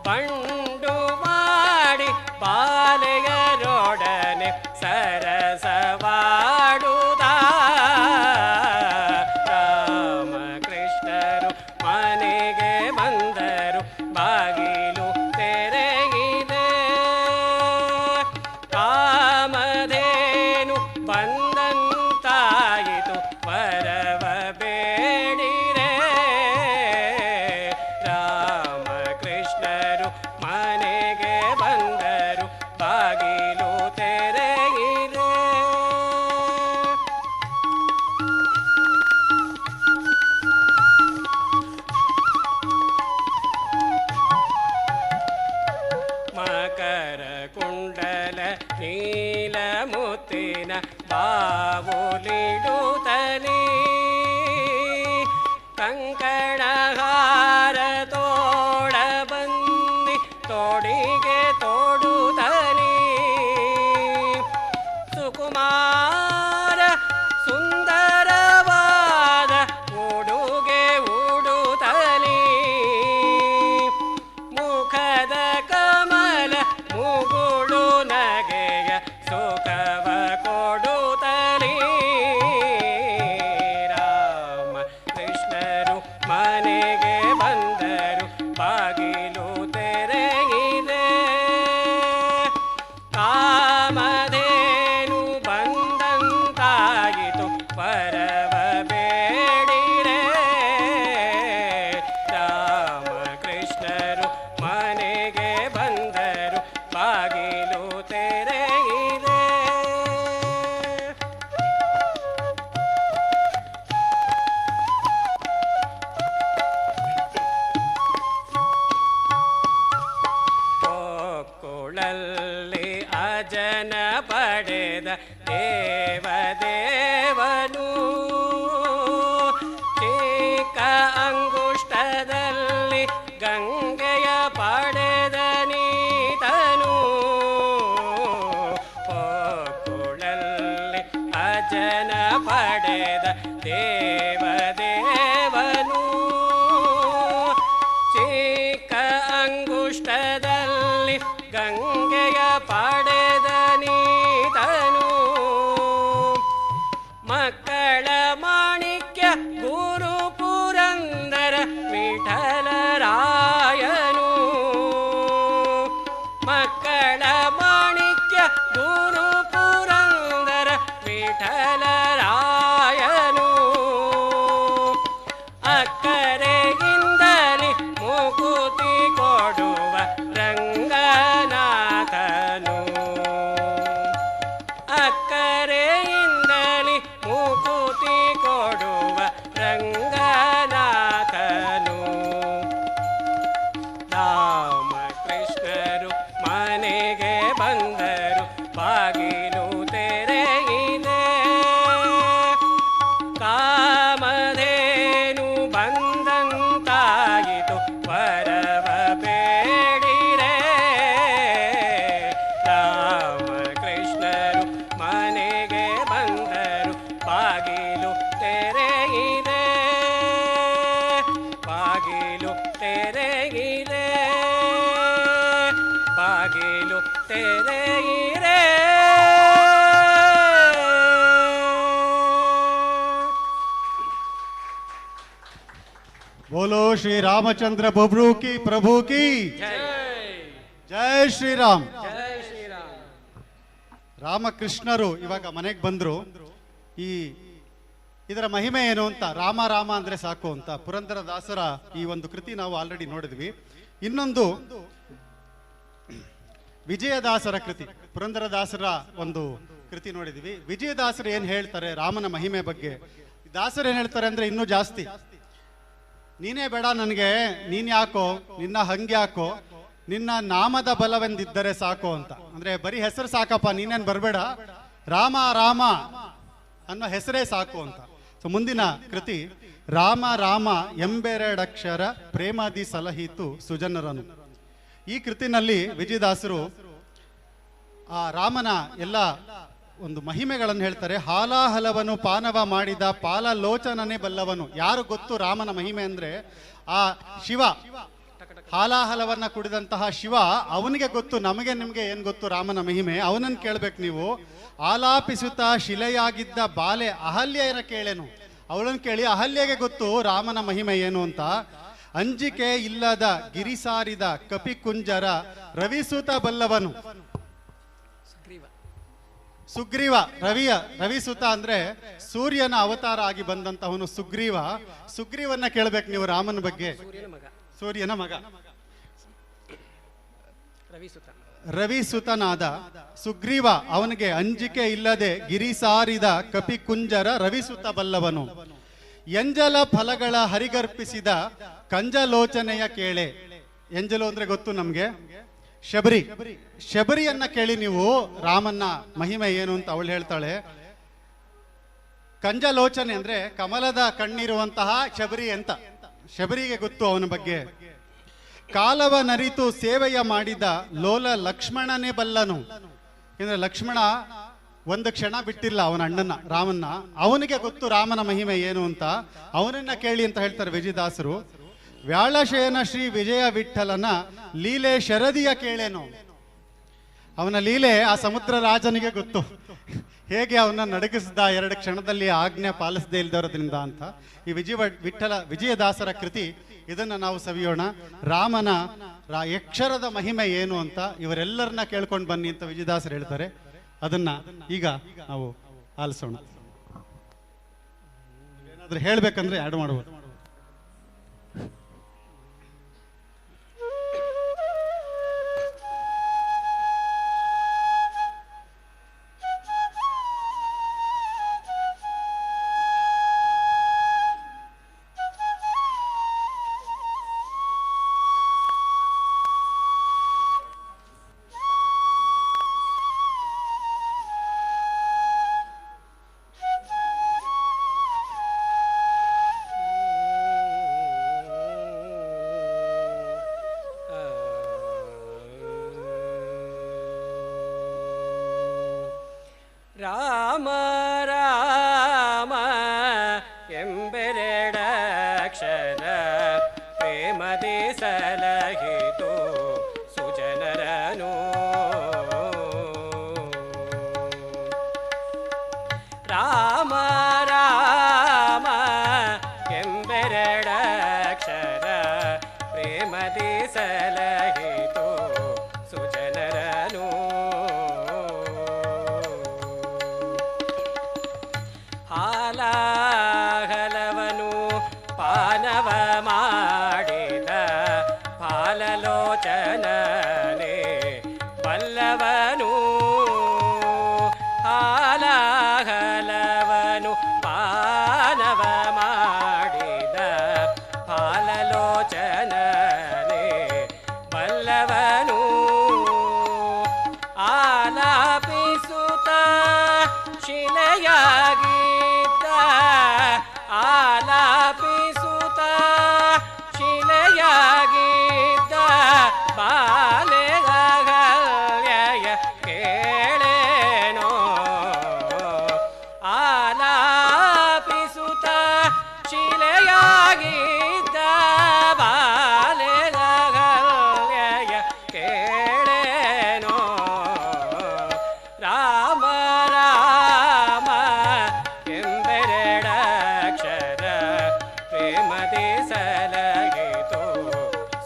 A: ಬಂಡು ಮಾಡಿ ಬಾಲೆಯರೊಡನೆ ಸರಸವಾಡುತ್ತಾ ರಾಮಕೃಷ್ಣರು ಮನೆಗೆ ಬಂದರು ಬಾಗಿಲು ತೆರೆಗಿದೆ ಕಾಮಧೇನು ಬಂದಂತಾಯಿತು ವರವ ಬೇಡಿರೆ ರಾಮಕೃಷ್ಣರು ಮನೆಗೆ ಬಂದರು ಬಾಗಿಲು ತೆರೆಗಿದೆ ಮಕರ ಕುಂಡಲ ನೀಲ ಮುತ್ತಿನ ಬಾವುಲಿಡುತ್ತಲೀ ಕಂಕಣಹಾರ ತೋಡ ಬಂದಿ ತೋಡಿಗೆ ತೋಡುತ್ತಲೀ ಸುಕುಮಾರ ಸುಂದರವಾದ ಉಡುಗೆ ಉಡುತ್ತಲೀ ಮುಖದ ಕಮಲ ಮುಗುಳು ನಗೆಯ ಸುಖವ ಕೊಡುತ್ತಲೀ ರಾಮ ಕೃಷ್ಣರು ಮನೆಗೆ ಬಂದರು ಬಾಗಿಲು ತೆರೆಗಿದೆ ಕಾಮಧೇನು ಬಂದಂತಾಯಿತು ವರವ ಬೇಡಿರೆ ರಾಮಕೃಷ್ಣರು ಮನೆಗೆ ಬಂದರು ಬಾಗಿಲು ತೆರೆಗಿದೆ ಕೊಕ್ಕುಳಲ್ಲಿ ಅಜನ ಪಡೆದ ದೇವದೇವನು ಚಿಕ್ಕ ಅಂಗುಷ್ಟದಲ್ಲಿ ಗಂಗೆಯ ಪಡೆದ ನೀತನು ಕೊಕ್ಕುಳಲ್ಲಿ ಅಜನ ಪಡೆದ ದೇವದೇವನು ಚಿಕ್ಕ ಅಂಗುಷ್ಟದಲ್ಲಿ ಗಂಗೆಯ ಪಡೆದ ನೀತನು ಮಕ್ಕಳ ಮಾಣಿಕ್ಯ ಗುರು ಪುರಂದರ ವಿಠಲರಾಯನು ಮಕ್ಕಳ ಮಾಣಿಕ್ಯ ಗುರು ಪುರಂದರ ವಿಠಲರಾಯನು ಅಕ್ಕರೆಯಿಂದಲೇ ಮುಕುತಿ ಕೊಡುವ ರಂಗನಾಥನು ಅಕ್ಕರೆಯಿಂದಲೇ ಮುಕುತಿ ಕೊಡುವ ರಂಗನಾಥನು ರಾಮಕೃಷ್ಣರು ಮನೆಗೆ ಬಂದರು ಬಾಗಿಲು ತೆರೆಗಿದೆ ಕಾಮಧೇನು ಬಂದಂತಾಯಿತು ವರವ ಬೇಡಿರೆ ರಾಮಕೃಷ್ಣರು ಮನೆಗೆ ಬಂದರು ಬಾಗಿಲು ತೆರೆಗಿದೆ ಬಾಗಿಲು ತೆರೆಗಿದೆ ಬಾಗಿಲು ತೆರೆಯಿರೆ
B: बोलो श्री रामचंद्र प्रभु की
A: ಜೈ
B: जय श्री राम
A: ಜೈ ಶ್ರೀರಾಮ್
B: ರಾಮಕೃಷ್ಣರು ಇವಾಗ ಮನೆಗೆ ಬಂದ್ರು ಇದರ ಮಹಿಮೆ ಏನು ಅಂತ ರಾಮ ರಾಮ ಅಂದ್ರೆ ಸಾಕು ಅಂತ ಪುರಂದರದಾಸರ ಈ ಒಂದು ಕೃತಿ ನಾವು ಆಲ್ರೆಡಿ ನೋಡಿದ್ವಿ ಇನ್ನೊಂದು ವಿಜಯದಾಸರ ಕೃತಿ ಪುರಂದರದಾಸರ ಒಂದು ಕೃತಿ ನೋಡಿದ್ವಿ ವಿಜಯದಾಸರು ಏನ್ ಹೇಳ್ತಾರೆ ರಾಮನ ಮಹಿಮೆ ಬಗ್ಗೆ ದಾಸರು ಏನ್ ಹೇಳ್ತಾರೆ ಅಂದ್ರೆ ಇನ್ನೂ ಜಾಸ್ತಿ ನೀನೇ ಬೇಡ ನನಗೆ ನೀನ್ ಯಾಕೋ ನಿನ್ನ ಹಂಗ್ಯಾಕೋ ನಿನ್ನ ನಾಮದ ಬಲವೆಂದಿದ್ದರೆ ಸಾಕು ಅಂತ ಅಂದ್ರೆ ಬರೀ ಹೆಸರು ಸಾಕಪ್ಪ ನೀನೇನ್ ಬರಬೇಡ ರಾಮ ರಾಮ ಅನ್ನೋ ಹೆಸರೇ ಸಾಕು ಅಂತ ಸೊ ಮುಂದಿನ ಕೃತಿ ರಾಮ ರಾಮ ಎಂಬೆರಡಕ್ಷರ ಪ್ರೇಮಾದಿ ಸಲಹಿತು ಸುಜನರನು ಈ ಕೃತಿನಲ್ಲಿ ವಿಜಯದಾಸರು ಆ ರಾಮನ ಎಲ್ಲ ಒಂದು ಮಹಿಮೆಗಳನ್ನು ಹೇಳ್ತಾರೆ. ಹಾಲಾಹಲವನು ಪಾನವ ಮಾಡಿದ ಪಾಲಲೋಚನನೇ ಬಲ್ಲವನು. ಯಾರು ಗೊತ್ತು ರಾಮನ ಮಹಿಮೆ ಅಂದ್ರೆ ಆ ಶಿವ. ಹಾಲಾಹಲವನ್ನ ಕುಡಿದಂತಹ ಶಿವ, ಅವನಿಗೆ ಗೊತ್ತು. ನಮಗೆ ನಿಮಗೆ ಏನು ಗೊತ್ತು ರಾಮನ ಮಹಿಮೆ? ಅವನನ್ನು ಕೇಳ್ಬೇಕು ನೀವು. ಆಲಾಪಿಸುತ್ತಾ ಶಿಲೆಯಾಗಿದ್ದ ಬಾಲೆ ಅಹಲ್ಯನ ಕೇಳೇನು, ಅವಳನ್ನು ಕೇಳಿ. ಅಹಲ್ಯಗೆ ಗೊತ್ತು ರಾಮನ ಮಹಿಮೆ ಏನು ಅಂತ. ಅಂಜಿಕೆ ಇಲ್ಲದ ಗಿರಿಸಾರಿದ ಕಪಿಕುಂಜರ ರವಿಸುತ ಬಲ್ಲವನು. ಸುಗ್ರೀವ, ರವಿಸುತ ಅಂದ್ರೆ ಸೂರ್ಯನ ಅವತಾರ ಆಗಿ ಬಂದಂತವನು ಸುಗ್ರೀವ. ಸುಗ್ರೀವನ್ನ ಕೇಳ್ಬೇಕು ನೀವು ರಾಮನ ಬಗ್ಗೆ. ಸೂರ್ಯನ ಮಗ ರವಿಸುತನಾದ ಸುಗ್ರೀವ, ಅವನಿಗೆ ಅಂಜಿಕೆ ಇಲ್ಲದೆ ಗಿರಿಸಾರಿದ ಕಪಿಕುಂಜರ ರವಿಸುತ ಬಲ್ಲವನು. ಎಂಜಲ ಫಲಗಳ ಹರಿಗರ್ಪಿಸಿದ ಕಂಜಲೋಚನೆಯ ಕೇಳೆ. ಎಂಜಲು ಅಂದ್ರೆ ಗೊತ್ತು ನಮ್ಗೆ, ಶಬರಿ. ಶಬರಿಯನ್ನ ಕೇಳಿ ನೀವು ರಾಮನ್ನ ಮಹಿಮೆ ಏನು ಅಂತ ಅವಳು ಹೇಳ್ತಾಳೆ. ಕಂಜಲೋಚನೆ ಅಂದ್ರೆ ಕಮಲದ ಕಣ್ಣಿರುವಂತಹ ಶಬರಿ ಅಂತ. ಶಬರಿಗೆ ಗೊತ್ತು ಅವನ ಬಗ್ಗೆ. ಕಾಲವ ನರಿತು ಸೇವೆಯ ಮಾಡಿದ ಲೋಲ ಲಕ್ಷ್ಮಣನೇ ಬಲ್ಲನು. ಅಂದ್ರೆ ಲಕ್ಷ್ಮಣ ಒಂದು ಕ್ಷಣ ಬಿಟ್ಟಿಲ್ಲ ಅವನ ಅಣ್ಣನ ರಾಮನ್ನ. ಅವನಿಗೆ ಗೊತ್ತು ರಾಮನ ಮಹಿಮೆ ಏನು ಅಂತ. ಅವನನ್ನ ಕೇಳಿ ಅಂತ ಹೇಳ್ತಾರೆ ವಿಜಯದಾಸರು. ವ್ಯಾಳಶಯನ ಶ್ರೀ ವಿಜಯ ವಿಠಲನ ಲೀಲೆ ಶರದಿಯ ಕೇಳೇನು. ಅವನ ಲೀಲೆ ಆ ಸಮುದ್ರ ರಾಜನಿಗೆ ಗೊತ್ತು, ಹೇಗೆ ಅವನ್ನ ನಡಗಿಸಿದ 2 ಕ್ಷಣದಲ್ಲಿ ಆಜ್ಞೆ ಪಾಲಿಸದೇ ಇಲ್ದಿರೋದ್ರಿಂದ ಅಂತ. ಈ ವಿಜಯದಾಸರ ಕೃತಿ, ಇದನ್ನ ನಾವು ಸವಿಯೋಣ. ರಾಮನ ಯಕ್ಷರದ ಮಹಿಮೆ ಏನು ಅಂತ ಇವರೆಲ್ಲರನ್ನ ಕೇಳ್ಕೊಂಡು ಬನ್ನಿ ಅಂತ ವಿಜಯದಾಸರು ಹೇಳ್ತಾರೆ. ಅದನ್ನ ಈಗ ನಾವು ಆಲಿಸೋಣ. ಏನಾದ್ರೂ ಹೇಳ್ಬೇಕಂದ್ರೆ ಆಡ್ ಮಾಡಬಹುದು.
A: ರಾಮ ರಾಮ ಎಂಬೆರಡಕ್ಷರ ಪ್ರೇಮದಿ ಸಲಹಿತು ಸುಜನರನು. ರಾಮ ರಾಮ ಎಂಬೆರಡಕ್ಷರ ಪ್ರೇಮದಿ ಸಲಹಿತು ಸುಜನರನು. ಹಾಲಾಹಲವನು ಪಾನವ ಮಾಡಿದ ಪಾಲಲೋಚನನೇ ಬಲ್ಲವನು. ಹಾಲಾಹಲವನು ಪಾನವ ಮಾಡಿದ ಪಾಲಲೋಚನನೇ ಬಲ್ಲವನು. ಆಲಾಪಿಸುತ್ತ ಶಿಲೆಯಾಗಿದ್ದ ಆಲಾಪಿಸುತ್ತ ಶಿಲೆಯಾಗಿದ್ದ ಬಾಲೆಯ ಕೇಳೇನೋ. ಆಲಾಪಿಸುತ್ತ ಶಿಲೆಯಾಗಿದ್ದ ಬಾಲೆಯ ಕೇಳೇನೋ. ರಾಮ ರಾಮ ಎಂಬೆರಡಕ್ಷರ ಪ್ರೇಮದಿ ಸಲಹಿತು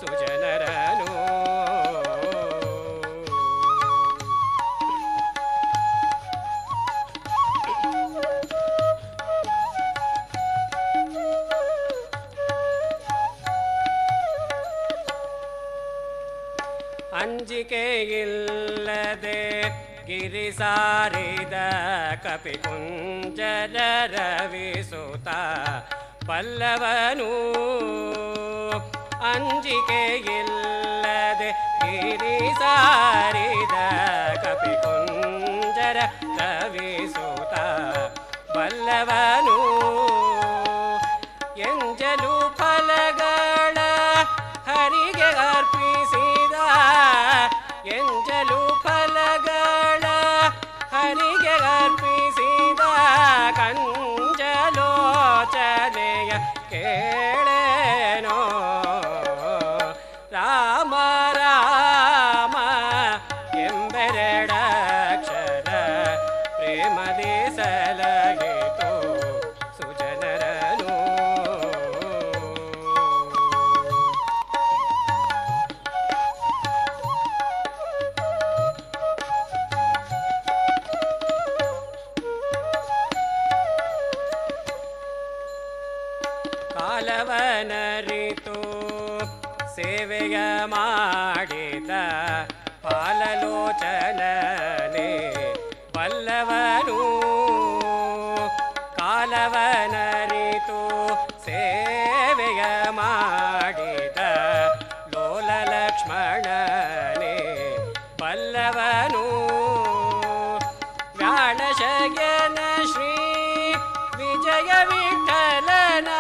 A: ಸುಜನರನು. ಅಂಜಿಕೆಯಿಲ್ಲದೆ ಗಿರಿಸಾರಿದ ಕಪಿಕುಂಜರ ರವಿಸುತ ಬಲ್ಲವನು. ಅಂಜಿಕೆಯಿಲ್ಲದೆ ಗಿರಿಸಾರಿದ ಕಪಿಕುಂಜರ ರವಿಸುತ ಬಲ್ಲವನು. ಎಂಜಲು ಫಲಗಳ ಹರಿಗೆ ಅರ್ಪಿಸಿದ ಎಂಜಲು ಫಲಗಳ ಹರಿಗೆ ಕರ್ಪಿಸಿದ ಕಂಜಲೋಚನೆಯ ಕೇಳೇನೋ ರಾಮ ರಾಮ ಎಂಬೆರಡಕ್ಷರ ಪ್ರೇಮದಿ ಸಲಹಿತು ಸುಜನರನು ಕಾಲವನರಿತು ಸೇವೆಯ ಮಾಡಿದ ಪಾಲಲೋಚನನೆ ಬಲ್ಲವನು ಕಾಲವನರಿತು ಸೇವೆಯ ಮಾಡಿದ ಲೋಲ ಲಕ್ಷ್ಮಣನೆ ಬಲ್ಲವನು ವ್ಯಾಳಶಯನ ಶ್ರೀ ವಿಜಯ ವಿಠಲನ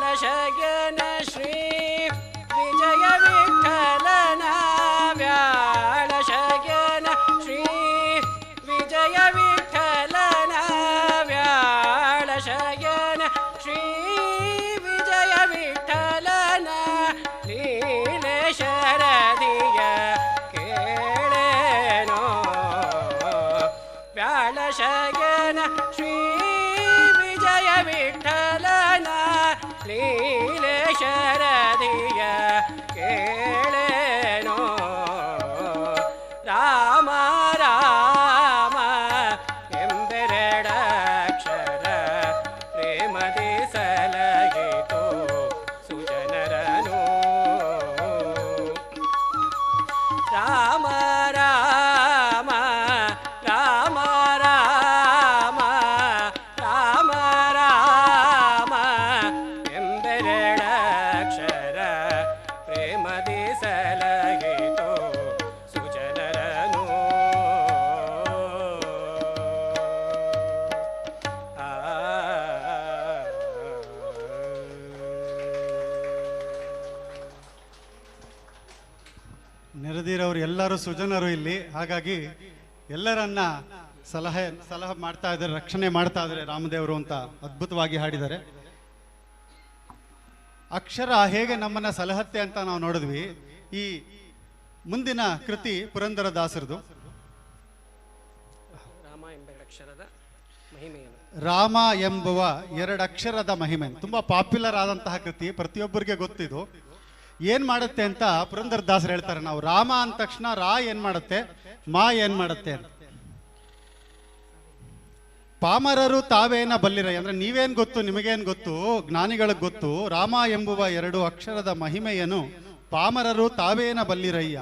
A: ವ್ಯಾಳಶಯನ ಶ್ರೀ ವಿಜಯ ವಿಠಲನ ವ್ಯಾಳಶಯನ ಶ್ರೀ ವಿಜಯ ವಿಠಲನ ವ್ಯಾಳಶಯನ ಶ್ರೀ ವಿಜಯ ವಿಠಲನ ಲೀಲೆ ಶರದಿಯ ಕೇಳೇನೋ ವ್ಯಾಳಶಯನ ಶ್ರೀ ವಿಜಯ ವಿಠಲನ ಲೀಲೆ ಶರದಿಯ ಕೇಳೇನೋ ರಾಮ ರಾಮ ಎಂಬೆರಡಕ್ಷರ ಪ್ರೇಮದಿ ಸಲಹಿತು ಸುಜನರನು ರಾಮ ರಾಮ ರಾಮ ರಾಮ ರಾಮ ರಾಮ ಎಂಬೆರಡಕ್ಷರ ಪ್ರೇಮದಿ ಸಲಹಿತು ಸುಜನರನು ಆ
B: ನೆರೆದಿರೋರು ಎಲ್ಲರೂ ಸುಜನರು ಇಲ್ಲಿ, ಹಾಗಾಗಿ ಎಲ್ಲರನ್ನ ಸಲಹೆ ಮಾಡ್ತಾ ಇದ್ದಾರೆ, ರಕ್ಷಣೆ ಮಾಡ್ತಾ ಇದ್ದಾರೆ ರಾಮದೇವರು ಅಂತ ಅದ್ಭುತವಾಗಿ ಹಾಡಿದ್ದಾರೆ. ಅಕ್ಷರ ಹೇಗೆ ನಮ್ಮನ್ನ ಸಲಹತ್ತೆ ಅಂತ ನಾವು ನೋಡಿದ್ವಿ. ಈ ಮುಂದಿನ ಕೃತಿ ಪುರಂದರದಾಸರದು
A: ರಾಮ ಎಂಬೆರಡಕ್ಷರದ ಮಹಿಮೆಯನ್ನು
B: ರಾಮ ಎಂಬುವ ಎರಡಕ್ಷರದ ಮಹಿಮೆ. ತುಂಬಾ ಪಾಪ್ಯುಲರ್ ಆದಂತಹ ಕೃತಿ, ಪ್ರತಿಯೊಬ್ಬರಿಗೆ ಗೊತ್ತಿದು. ಏನ್ ಮಾಡುತ್ತೆ ಅಂತ ಪುರಂದರದಾಸರು ಹೇಳ್ತಾರೆ. ನಾವು ರಾಮ ಅಂದ ತಕ್ಷಣ ರಾ ಏನ್ ಮಾಡುತ್ತೆ, ಮಾ ಏನ್ ಮಾಡುತ್ತೆ ಅಂತ. ಪಾಮರರು ತಾವೇನ ಬಲ್ಲಿರಯ್ಯ ಅಂದ್ರೆ ನೀವೇನ್ ಗೊತ್ತು, ನಿಮಗೇನ್ ಗೊತ್ತು, ಜ್ಞಾನಿಗಳಿಗೆ ಗೊತ್ತು. ರಾಮ ಎಂಬುವ ಎರಡು ಅಕ್ಷರದ ಮಹಿಮೆಯನ್ನು ಪಾಮರರು ತಾವೇನ ಬಲ್ಲಿರಯ್ಯ.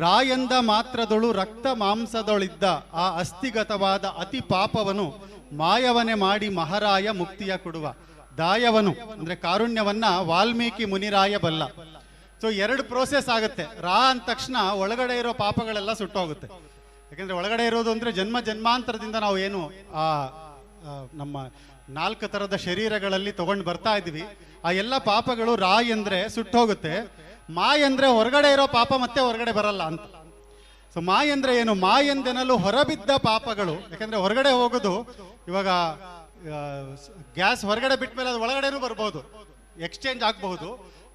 B: ರಾ ಎಂದ ಮಾತ್ರದೊಳು ರಕ್ತ ಮಾಂಸದೊಳಿದ್ದ ಆ ಅಸ್ಥಿಗತವಾದ ಅತಿ ಪಾಪವನು ಮಾಯವನೆ ಮಾಡಿ ಮಹಾರಾಯ ಮುಕ್ತಿಯ ಕೊಡುವ. ದಾಯವನು ಅಂದ್ರೆ ಕಾರುಣ್ಯವನ್ನ ವಾಲ್ಮೀಕಿ ಮುನಿರಾಯ ಬಲ್ಲ. ಸೊ ಎರಡು ಪ್ರೋಸೆಸ್ ಆಗುತ್ತೆ. ರಾ ಅಂದ ತಕ್ಷಣ ಒಳಗಡೆ ಇರೋ ಪಾಪಗಳೆಲ್ಲ ಸುಟ್ಟೋಗುತ್ತೆ. ಯಾಕಂದ್ರೆ ಒಳಗಡೆ ಇರೋದು ಅಂದ್ರೆ ಜನ್ಮ ಜನ್ಮಾಂತರದಿಂದ ನಾವು ಏನು ಆ ನಮ್ಮ 4 ಥರದ ಶರೀರಗಳಲ್ಲಿ ತಗೊಂಡು ಬರ್ತಾ ಇದ್ವಿ, ಆ ಎಲ್ಲ ಪಾಪಗಳು ರಾ ಎಂದ್ರೆ ಸುಟ್ಟೋಗುತ್ತೆ. ಮಾ ಎಂದ್ರೆ ಹೊರಗಡೆ ಇರೋ ಪಾಪ ಮತ್ತೆ ಹೊರಗಡೆ ಬರಲ್ಲ ಅಂತ. ಸೊ ಮಾ ಎಂದ್ರೆ ಏನು, ಮಾ ಎಂದೆನಲು ಹೊರಬಿದ್ದ ಪಾಪಗಳು. ಯಾಕಂದ್ರೆ ಹೊರಗಡೆ ಹೋಗೋದು, ಇವಾಗ ಗ್ಯಾಸ್ ಹೊರಗಡೆ ಬಿಟ್ಟ ಮೇಲೆ ಅದು ಒಳಗಡೆನೂ ಬರ್ಬೋದು, ಎಕ್ಸ್ಚೇಂಜ್ ಆಗಬಹುದು,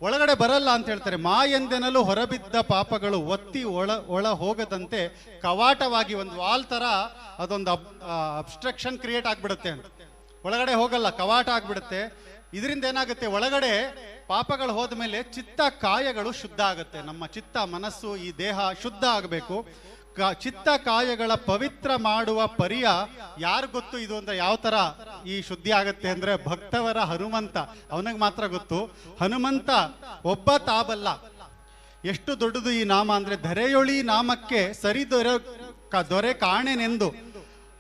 B: ಒಳಗಡೆ ಬರಲ್ಲ ಅಂತ ಹೇಳ್ತಾರೆ. ಮಾ ಎಂದೆನಲು ಹೊರಬಿದ್ದ ಪಾಪಗಳು ಒತ್ತಿ ಒಳ ಹೋಗದಂತೆ ಕವಾಟವಾಗಿ ಒಂದು ವಾಲ್ ತರ ಅದೊಂದು ಅಬ್ಸ್ಟ್ರಕ್ಷನ್ ಕ್ರಿಯೇಟ್ ಆಗ್ಬಿಡುತ್ತೆ ಅಂತ. ಒಳಗಡೆ ಹೋಗಲ್ಲ, ಕವಾಟ ಆಗ್ಬಿಡುತ್ತೆ. ಇದರಿಂದ ಏನಾಗುತ್ತೆ, ಒಳಗಡೆ ಪಾಪಗಳು ಹೋದ ಮೇಲೆ ಚಿತ್ತ ಕಾಯಗಳು ಶುದ್ಧ ಆಗುತ್ತೆ. ನಮ್ಮ ಚಿತ್ತ ಮನಸ್ಸು ಈ ದೇಹ ಶುದ್ಧ ಆಗಬೇಕು. ಚಿತ್ತ ಕಾಯಗಳ ಪವಿತ್ರ ಮಾಡುವ ಪರಿಯ ಯಾರು ಗೊತ್ತು ಇದು ಅಂದ್ರೆ ಯಾವ ತರ ಈ ಶುದ್ಧಿ ಆಗತ್ತೆ ಅಂದ್ರೆ ಭಕ್ತವರ ಹನುಮಂತ, ಅವನಿಗೆ ಮಾತ್ರ ಗೊತ್ತು. ಹನುಮಂತ ಒಬ್ಬ ತಾಬಲ್ಲ. ಎಷ್ಟು ದೊಡ್ಡದು ಈ ನಾಮ ಅಂದ್ರೆ ಧರೆಯೊಳಿ ನಾಮಕ್ಕೆ ಸರಿ ದೊರೆ ಕಾಣೆನೆಂದು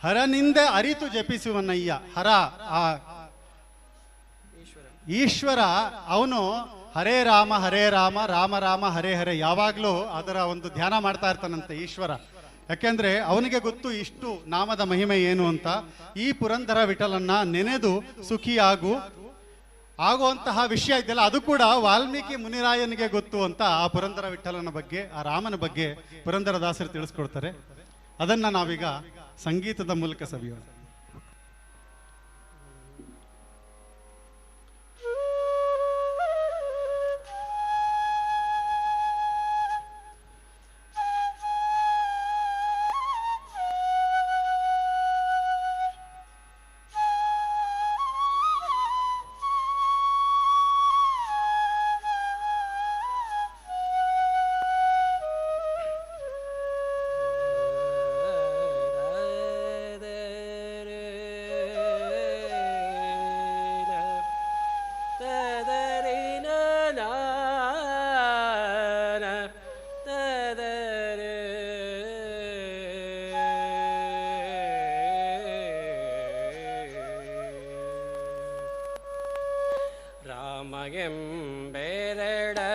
B: ಹರನಿಂದೆ ಅರಿತು ಜಪಿಸುವನಯ್ಯ. ಹರ ಆ ಈಶ್ವರ, ಅವನು ಹರೇ ರಾಮ ರಾಮ ರಾಮ ಹರೇ ಹರೇ ಯಾವಾಗ್ಲೂ ಅದರ ಒಂದು ಧ್ಯಾನ ಮಾಡ್ತಾ ಇರ್ತಾನಂತೆ ಈಶ್ವರ. ಯಾಕೆಂದರೆ ಅವನಿಗೆ ಗೊತ್ತು ಇಷ್ಟು ನಾಮದ ಮಹಿಮೆ ಏನು ಅಂತ. ಈ ಪುರಂದರ ವಿಠಲನ್ನ ನೆನೆದು ಸುಖಿಯಾಗು ಆಗುವಂತಹ ವಿಷಯ ಇದೆಯಲ್ಲ, ಅದು ಕೂಡ ವಾಲ್ಮೀಕಿ ಮುನಿರಾಯನಿಗೆ ಗೊತ್ತು ಅಂತ ಆ ಪುರಂದರ ವಿಠಲನ ಬಗ್ಗೆ, ಆ ರಾಮನ ಬಗ್ಗೆ ಪುರಂದರದಾಸರು ತಿಳಿಸ್ಕೊಡ್ತಾರೆ. ಅದನ್ನು ನಾವೀಗ ಸಂಗೀತದ ಮೂಲಕ ಸವಿಯೋಣ.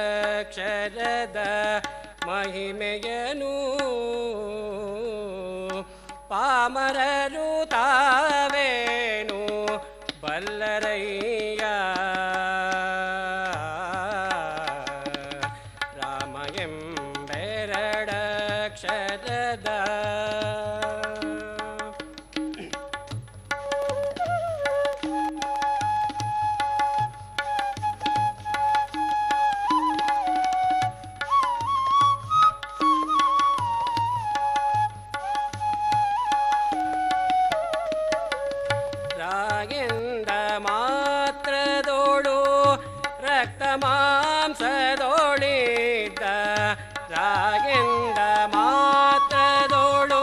A: ರಾಮಗೆಂಬೆರಡಕ್ಷರದ ಮಹಿಮೆಯನು ಪಾಮರರು ತಾವೇನು ಬಲ್ಲರಯ್ಯ. ರಾಮಗೆಂಬೆರಡಕ್ಷರದ ರಾಗೆಂದ ಮಾತ್ರದೋಳು ರಕ್ತ ಮಾಂಸದೋಳಿದ್ದ, ರಾಗೆಂದ ಮಾತ್ರದೋಳು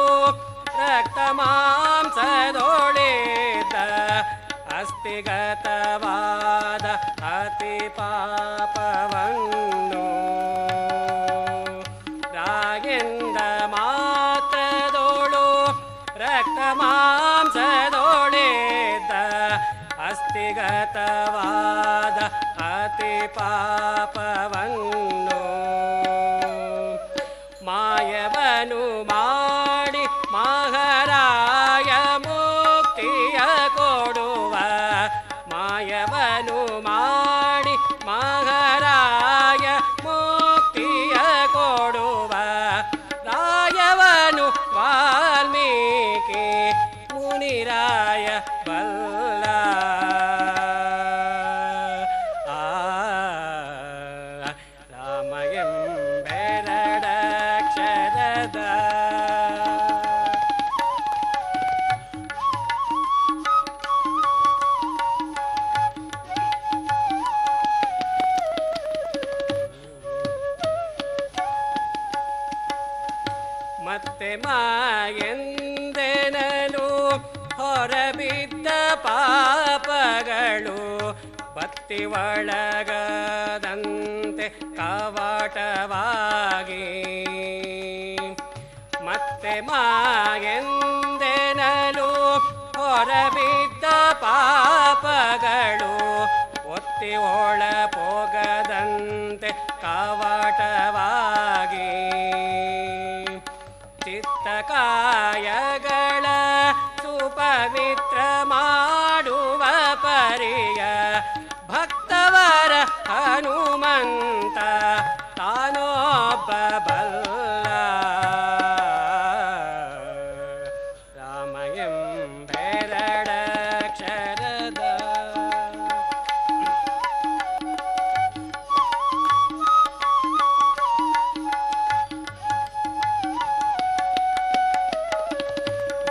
A: ರಕ್ತ ಮಾಂಸದೋಳಿದ್ದ, ಅಸ್ಥಿಗತವಾದ ಅತಿ ಪಾಪವನ್ನು ರಾಗೆಂದ ಮಾತ್ರದೋಳು ರಕ್ತ ಮಾಂಸದೋಳಿದ್ದ, ಅಸ್ಥಿಗತವಾದ ಅತಿ ಪಾಪವನ್ನು ಮಾಯವನು ಮಾಡಿ ಮಹಾರಾಯ ಮುಕ್ತಿಯ ಕೊಡುವ, ಮಾಯವನು ಮಾಡಿ ಮಹಾರಾಯ ಮುಕ್ತಿಯ ಕೊಡುವ, ರಾಯವನು ವಾಲ್ಮೀಕಿ ಮುನಿರಾಯ ಬಲ್ಲ. ರಾಮಗೆಂಬೆರಡಕ್ಷರದ ಮತ್ತೆ ಮಾಯೆಂದೆನಲು ಹೊರಬಿದ್ದ ಪಾಪಗಳು ಬತ್ತಿ ಒಳಗದಂತೆ ಕವಾಟವಾಗಿ, ಮತ್ತೆ ಮಾಯೆಂದೆನಲು ಹೊರಬಿದ್ದ ಪಾಪಗಳು ಒತ್ತಿ ಒಳ ಪೋಗದಂತೆ ಕವಾಟವಾಗಿ, ಚಿತ್ತಕಾಯಗಳ ಸುಪವಿತ್ರ ಮಾಡುವ ಪರಿಯ ಭಕ್ತವರ ಹನುಮಂತ ತಾನೊಬ್ಬ ಬಲ್ಲ. ರಾಮಗೆಂಬೆರಡಕ್ಷರದ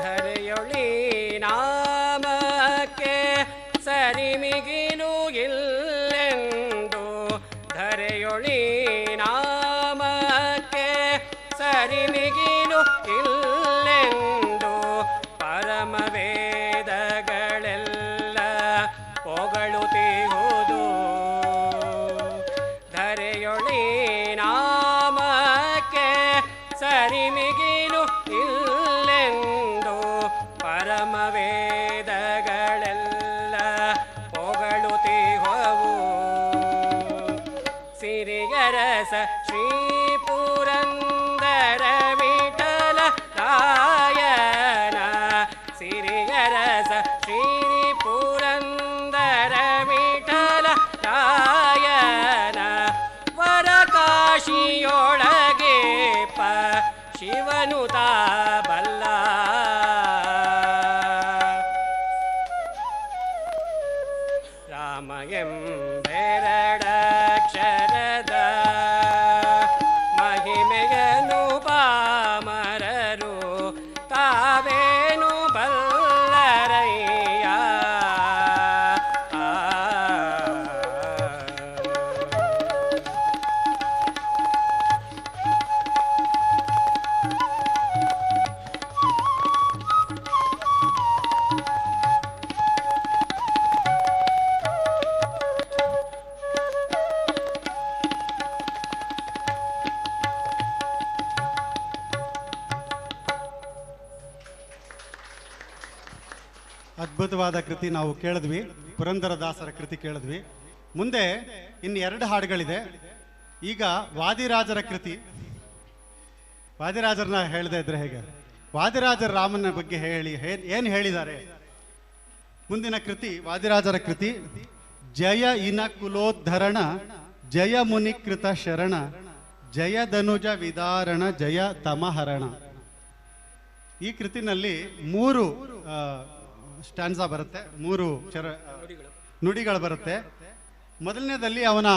A: ಧರೆಯೊಳಿ ನಾಮಕ್ಕೆ ಸರಿಮಿಗಿಲು ಇಲ್ಲೆಂದು, ಧರೆಯೊಳಿ ನಾಮಕ್ಕೆ ಸರಿಮಿಗಿಲು ಇಲ್ಲೆಂದು, ಪರಮ ವೇದಗಳೆಲ್ಲ ಹೊಗಳುತ್ತಿಹುದು, ಧರೆಯೊಳಿ ನಾಮಕ್ಕೆ ಸರಿಮಿಗಿಲು ಇಲ್ಲೆಂದು, ಪರಮ ವೇದಗಳೆಲ್ಲ ಹೊಗಳುತ್ತಿಹವು. ಸಿರಿಯರಸ ಶ್ರೀ ಪುರಂದರ ವಿಠಲ ಶ್ರೀ ಪುರಂದರ ವಿಠಲ ರಾಯನ ವರ ಕಾಶಿಯೊಳಗೆ ಶಿವನು ತಾ ಬಲ್ಲ ರಾಮ ಎಂಬೆರಡಕ್ಷರದ ಮಹಿಮೆಯನು ಪಾಮರರು ತಾವೇನು ಬಲ್ಲರಯ್ಯ
B: ಅದ್ಭುತವಾದ ಕೃತಿ ನಾವು ಕೇಳಿದ್ವಿ, ಪುರಂದರದಾಸರ ಕೃತಿ ಕೇಳಿದ್ವಿ. ಮುಂದೆ ಇನ್ನು 2 ಹಾಡುಗಳಿದೆ. ಈಗ ವಾದಿರಾಜರ ಕೃತಿ. ವಾದಿರಾಜರನ್ನ ಹೇಳದೇ ಇದ್ರೆ ಹೇಗೆ? ವಾದಿರಾಜರ ರಾಮನ ಬಗ್ಗೆ ಏನು ಹೇಳಿದ್ದಾರೆ? ಮುಂದಿನ ಕೃತಿ ವಾದಿರಾಜರ ಕೃತಿ ಜಯ ಇನ ಕುಲೋದ್ಧರಣ ಜಯ ಮುನಿಕೃತ ಶರಣ ಜಯಧನುಜ ವಿದಾರಣ ಜಯ ತಮಹರಣ. ಈ ಕೃತಿನಲ್ಲಿ 3 ಸ್ಟ್ಯಾನ್ಸಾ ಬರುತ್ತೆ, 3 ನುಡಿಗಳು ಬರುತ್ತೆ. ಮೊದಲನೇದಲ್ಲಿ ಅವನ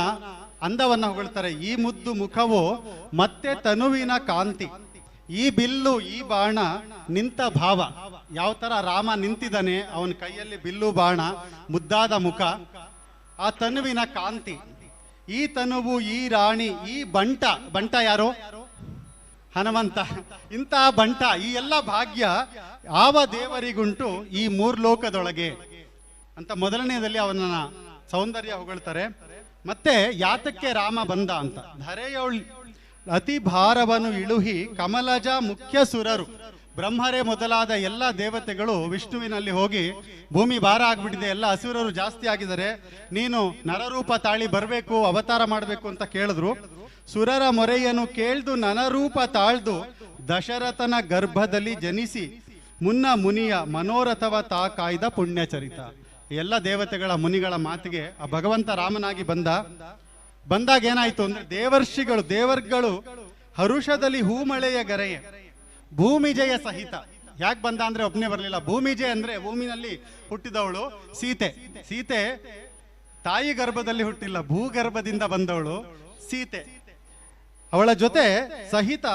B: ಅಂದವನ್ನು ಹೊಗಳ್ತಾರೆ. ಈ ಮುದ್ದು ಮುಖವು ಮತ್ತೆ ತನುವಿನ ಕಾಂತಿ, ಈ ಬಿಲ್ಲು ಈ ಬಾಣ ನಿಂತ ಭಾವ. ಯಾವ ತರ ರಾಮ ನಿಂತಿದ್ದಾನೆ, ಅವನ ಕೈಯಲ್ಲಿ ಬಿಲ್ಲು ಬಾಣ, ಮುದ್ದಾದ ಮುಖ, ಆ ತನುವಿನ ಕಾಂತಿ. ಈ ತನುವು ಈ ರಾಣಿ ಈ ಬಂಟ ಯಾರು? ಹನುಮಂತ. ಇಂತಹ ಬಂಟ, ಈ ಎಲ್ಲ ಭಾಗ್ಯ ಯಾವ ದೇವರಿಗುಂಟು ಈ 3 ಲೋಕದೊಳಗೆ ಅಂತ ಮೊದಲನೇದಲ್ಲಿ ಅವನ ಸೌಂದರ್ಯ ಹೊಗಳ್ತಾರೆ. ಮತ್ತೆ ಯಾತಕ್ಕೆ ರಾಮ ಬಂದ ಅಂತ, ಧರೆಯೊಳ್ ಅತಿ ಭಾರವನ್ನು ಇಳುಹಿ ಕಮಲಜ ಮುಖ್ಯ ಸುರರು, ಬ್ರಹ್ಮರೇ ಮೊದಲಾದ ಎಲ್ಲ ದೇವತೆಗಳು ವಿಷ್ಣುವಿನಲ್ಲಿ ಹೋಗಿ ಭೂಮಿ ಭಾರ ಆಗ್ಬಿಟ್ಟಿದೆ, ಎಲ್ಲ ಅಸುರರು ಜಾಸ್ತಿ ಆಗಿದ್ದಾರೆ, ನೀನು ನರರೂಪ ತಾಳಿ ಬರಬೇಕು, ಅವತಾರ ಮಾಡಬೇಕು ಅಂತ ಕೇಳಿದ್ರು. ಸುರರ ಮೊರೆಯನ್ನು ಕೇಳ್ದು ನನರೂಪ ತಾಳ್ದು ದಶರಥನ ಗರ್ಭದಲ್ಲಿ ಜನಿಸಿ ಮುನ್ನ ಮುನಿಯ ಮನೋರಥವ ತಾ ಕಾಯ್ದ ಪುಣ್ಯಚರಿತ. ಎಲ್ಲ ದೇವತೆಗಳ ಮುನಿಗಳ ಮಾತಿಗೆ ಆ ಭಗವಂತ ರಾಮನಾಗಿ ಬಂದಾಗ ಏನಾಯ್ತು ಅಂದ್ರೆ, ದೇವರ್ಗಳು ಹರುಷದಲ್ಲಿ ಹೂಮಳೆಯ ಗರೆಯೇ ಭೂಮಿಜಯ ಸಹಿತ. ಯಾಕೆ ಬಂದ ಅಂದ್ರೆ ಒಬ್ಬನೇ ಬರಲಿಲ್ಲ. ಭೂಮಿಜಯ ಅಂದ್ರೆ ಭೂಮಿನಲ್ಲಿ ಹುಟ್ಟಿದವಳು ಸೀತೆ ತಾಯಿ ಗರ್ಭದಲ್ಲಿ ಹುಟ್ಟಿಲ್ಲ, ಭೂಗರ್ಭದಿಂದ ಬಂದವಳು ಸೀತೆ. ಅವಳ ಜೊತೆ ಸಹಿತ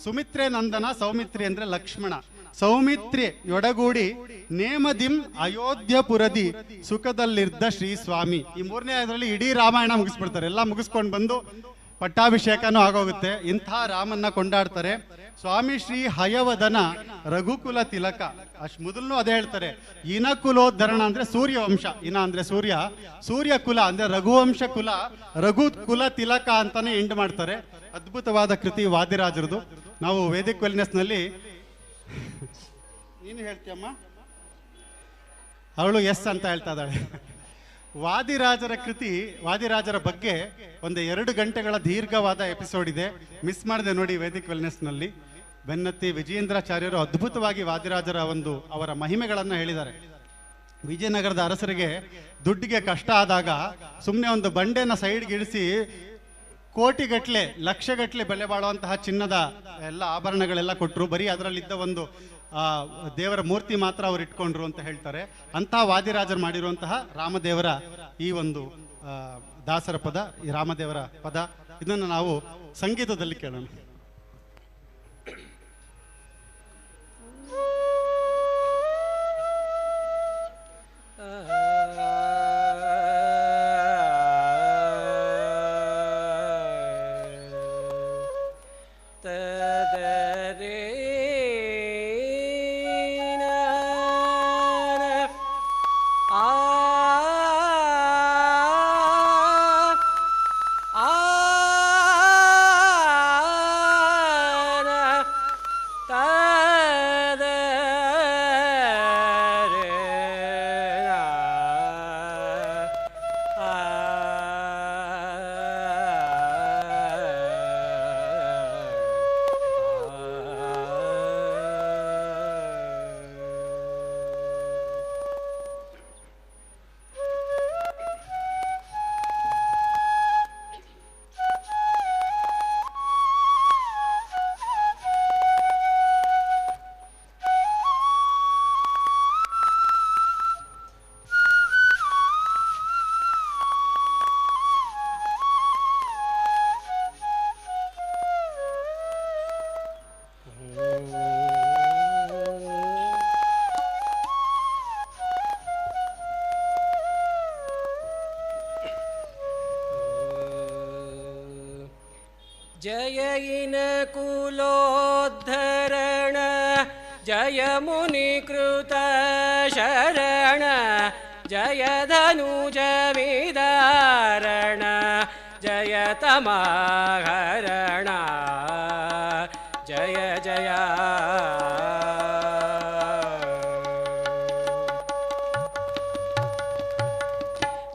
B: ಸುಮಿತ್ರೆ ನಂದನ. ಸೌಮಿತ್ರಿ ಅಂದ್ರೆ ಲಕ್ಷ್ಮಣ. ಸೌಮಿತ್ರಿ ಯೊಡಗೂಡಿ ನೇಮದಿಂ ಅಯೋಧ್ಯಪುರದಿ ಸುಖದಲ್ಲಿದ್ದ ಶ್ರೀ ಸ್ವಾಮಿ. ಈ 3ನೇ ಅದರಲ್ಲಿ ಇಡೀ ರಾಮಾಯಣ ಮುಗಿಸ್ಬಿಡ್ತಾರೆ. ಎಲ್ಲ ಮುಗಿಸ್ಕೊಂಡು ಬಂದು ಪಟ್ಟಾಭಿಷೇಕನೂ ಆಗೋಗುತ್ತೆ. ಇಂಥ ರಾಮನ್ನ ಕೊಂಡಾಡ್ತಾರೆ. ಸ್ವಾಮಿ ಶ್ರೀ ಹಯವದನ ರಘುಕುಲ ತಿಲಕ. ಅಷ್ಟು ಮೊದಲು ಅದೇ ಹೇಳ್ತಾರೆ. ಇನ ಕುಲೋದ್ಧರಣ ಅಂದ್ರೆ ಸೂರ್ಯವಂಶ, ಇನ ಅಂದ್ರೆ ಸೂರ್ಯ ಕುಲ ಅಂದ್ರೆ ರಘುವಂಶ ಕುಲ, ರಘುಕುಲ ತಿಲಕ ಅಂತಾನೆ ಎಂಡ್ ಮಾಡ್ತಾರೆ. ಅದ್ಭುತವಾದ ಕೃತಿ ವಾದಿರಾಜರದು. ನಾವು ವೇದಿಕ್ ವೆಲ್ನೆಸ್ ನಲ್ಲಿ ನೀನು ಹೇಳ್ತೀಯಮ್ಮ, ಅವಳು ಎಸ್ ಅಂತ ಹೇಳ್ತಾ ಇದ್ದಾಳೆ. ವಾದಿರಾಜರ ಕೃತಿ, ವಾದಿರಾಜರ ಬಗ್ಗೆ ಒಂದು 2 ಗಂಟೆಗಳ ದೀರ್ಘವಾದ ಎಪಿಸೋಡ್ ಇದೆ, ಮಿಸ್ ಮಾಡಿದೆ ನೋಡಿ ವೇದಿಕ್ ವೆಲ್ನೆಸ್ ನಲ್ಲಿ. ಬೆನ್ನತ್ತಿ ವಿಜಯೇಂದ್ರಾಚಾರ್ಯರು ಅದ್ಭುತವಾಗಿ ವಾದಿರಾಜರ ಅವರ ಮಹಿಮೆಗಳನ್ನ ಹೇಳಿದ್ದಾರೆ. ವಿಜಯನಗರದ ಅರಸರಿಗೆ ದುಡ್ಡಿಗೆ ಕಷ್ಟ ಆದಾಗ ಸುಮ್ಮನೆ ಒಂದು ಬಂಡೆನ ಸೈಡ್ಗೆ ಇಳಿಸಿ ಕೋಟಿಗಟ್ಲೆ ಲಕ್ಷಗಟ್ಲೆ ಬೆಲೆ ಬಾಳುವಂತಹ ಚಿನ್ನದ ಎಲ್ಲ ಆಭರಣಗಳೆಲ್ಲ ಕೊಟ್ಟರು. ಬರೀ ಅದರಲ್ಲಿದ್ದ ಒಂದು ದೇವರ ಮೂರ್ತಿ ಮಾತ್ರ ಅವ್ರು ಇಟ್ಕೊಂಡ್ರು ಅಂತ ಹೇಳ್ತಾರೆ. ಅಂತಹ ವಾದಿರಾಜರು ಮಾಡಿರುವಂತಹ ರಾಮದೇವರ ಈ ಒಂದು ದಾಸರ ಪದ, ಈ ರಾಮದೇವರ ಪದ, ಇದನ್ನು ನಾವು ಸಂಗೀತದಲ್ಲಿ ಕೇಳೋಣ.
A: जय इनकुलोद्धरण जय मुनिकृत शरण जय धनुज विदारण जय तमाहरण जय जय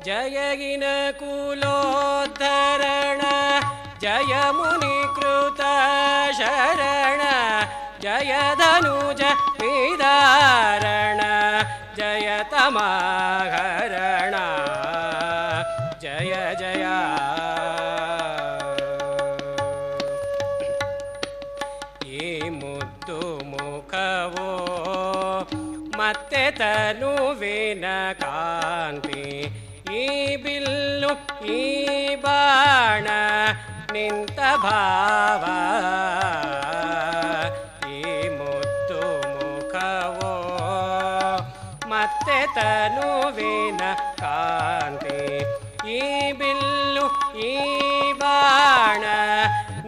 A: जय इनकुलोद्धरण जय मुनिकृत शरण जय धनुज विदारण जय तमाहरण जय जय ಈ ಮುದ್ದು ಮುಖವೋ ಮತ್ತೆ ತನುವಿನ ಕಾಂತಿ ಈ ಬಿಲ್ಲು ಈ ಬಾಣ ನಿಂತ ಭಾವ ಈ ಮುದ್ದು ಮುಖವೋ ಮತ್ತೆ ತನುವಿನ ಕಾಂತಿ ಈ ಬಿಲ್ಲು ಈ ಬಾಣ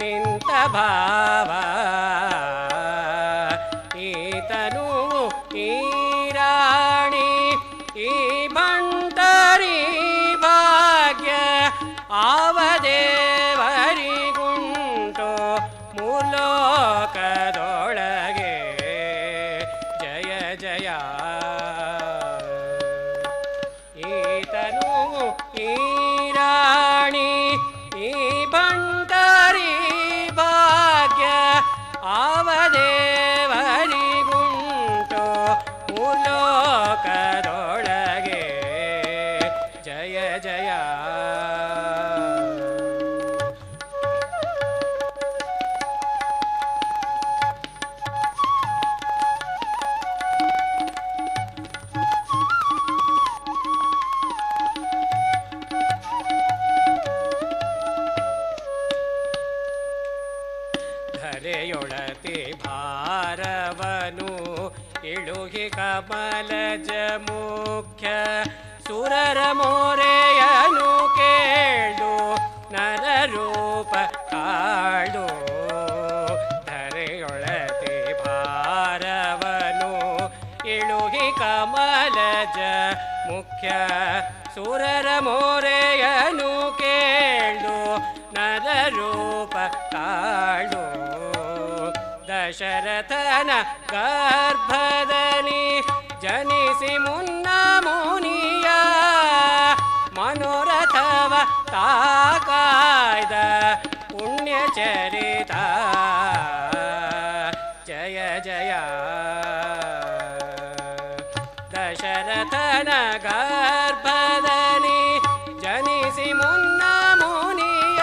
A: ನಿಂತ ಭಾವ ಈ ತನು ಈ ರಾಣಿ ಈ ಬಂಟರಿ ಭಾಗ್ಯ ಆವದೇವರಿಗುಂಟು ಮೂಲೋಕದೊಳಗೆ ಜಯ ಜಯ ಈತನು ಈ ರಾಣಿ ಈ ಬಂಟರಿ ಭಾಗ್ಯ ಆವದೇವರಿಗುಂಟು ಮೂಲೋಕದೊಳಗೆ ಜಯ ಜಯ ಧರೆಯೊಳತಿ ಭಾರವನು ಇಳುಹಿ ಕಮಲಜ ಮುಖ್ಯ ಸುರರ ಮೋರೆಯನು ಕೇಳು ನರರೂಪ ಕಾಳು ಧರೆಯೊಳತಿ ಭಾರವನು ಇಳುಹಿ ಕಮಲಜ ಮುಖ್ಯ ಸುರರ ಮೋರೆಯನು ಕೇಳು ನರರೂಪ ಕಾಳು ದಶರಥನ ಗರ್ಭದಲ್ಲಿ ಜನಿಸಿ ಮುನ್ನ ಮುನಿಯ ಮನೋರಥವ ತಾಕಾಯ್ದ ಪುಣ್ಯಚರಿತ ಜಯ ಜಯ ದಶರಥನ ಗರ್ಭದಲ್ಲಿ ಜನಿಸಿ ಮುನ್ನ ಮುನಿಯ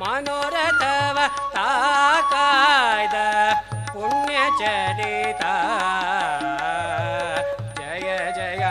A: ಮನೋರಥವ ತಾಕಾಯ್ದ ಪುಣ್ಯಚರಿತ ಜಯ ಜಯ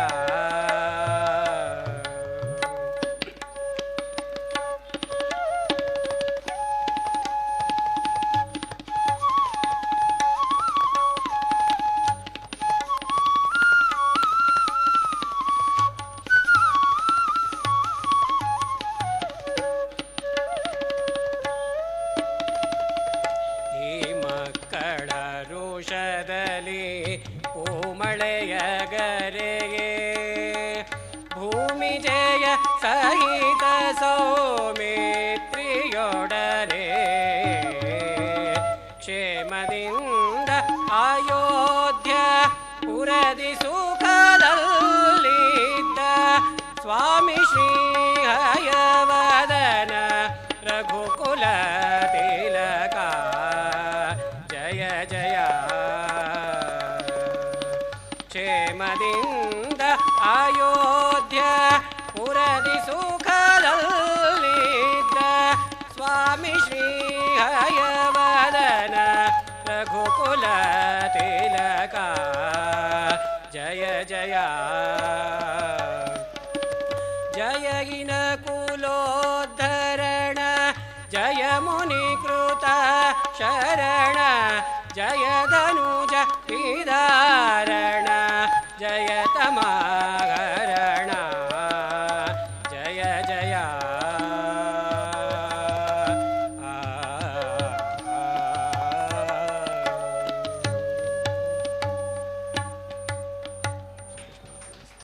A: ರೋಷದಲ್ಲಿ ಓಮಳೆಯ ಗರೆಗೆ ಭೂಮಿ ಜಯ ಸಹಿತ ಸೌಮಿತ್ರಿಯೊಡನೆ ಕ್ಷೇಮದಿಂದ ಅಯೋಧ್ಯ ಪುರದಿ ಸುಖದಲ್ಲಿದ್ದ ಸ್ವಾಮಿ ಶ್ರೀ ಹಯವದನ ರಘುಕುಲ ತಿಲಕ ಜಯ ಜಯ ಕ್ಷೇಮದಿಂದ ಅಯೋಧ್ಯ ಪುರದಿ ಸುಖದಲ್ಲಿದ್ದ ಸ್ವಾಮಿ ಶ್ರೀ ಹಯವದನ ರಘುಕುಲ ತಿಲಕ ಜಯ ಜಯ ಜಯ ಇನಕುಲೋದ್ಧರಣ ಜಯ ಮುನಿಕೃತ ಶರಣ ಜಯ ಧನುಜ ವಿದಾರಣ ಜಯ ತಮಾಗರಣ ಜಯ ಜಯ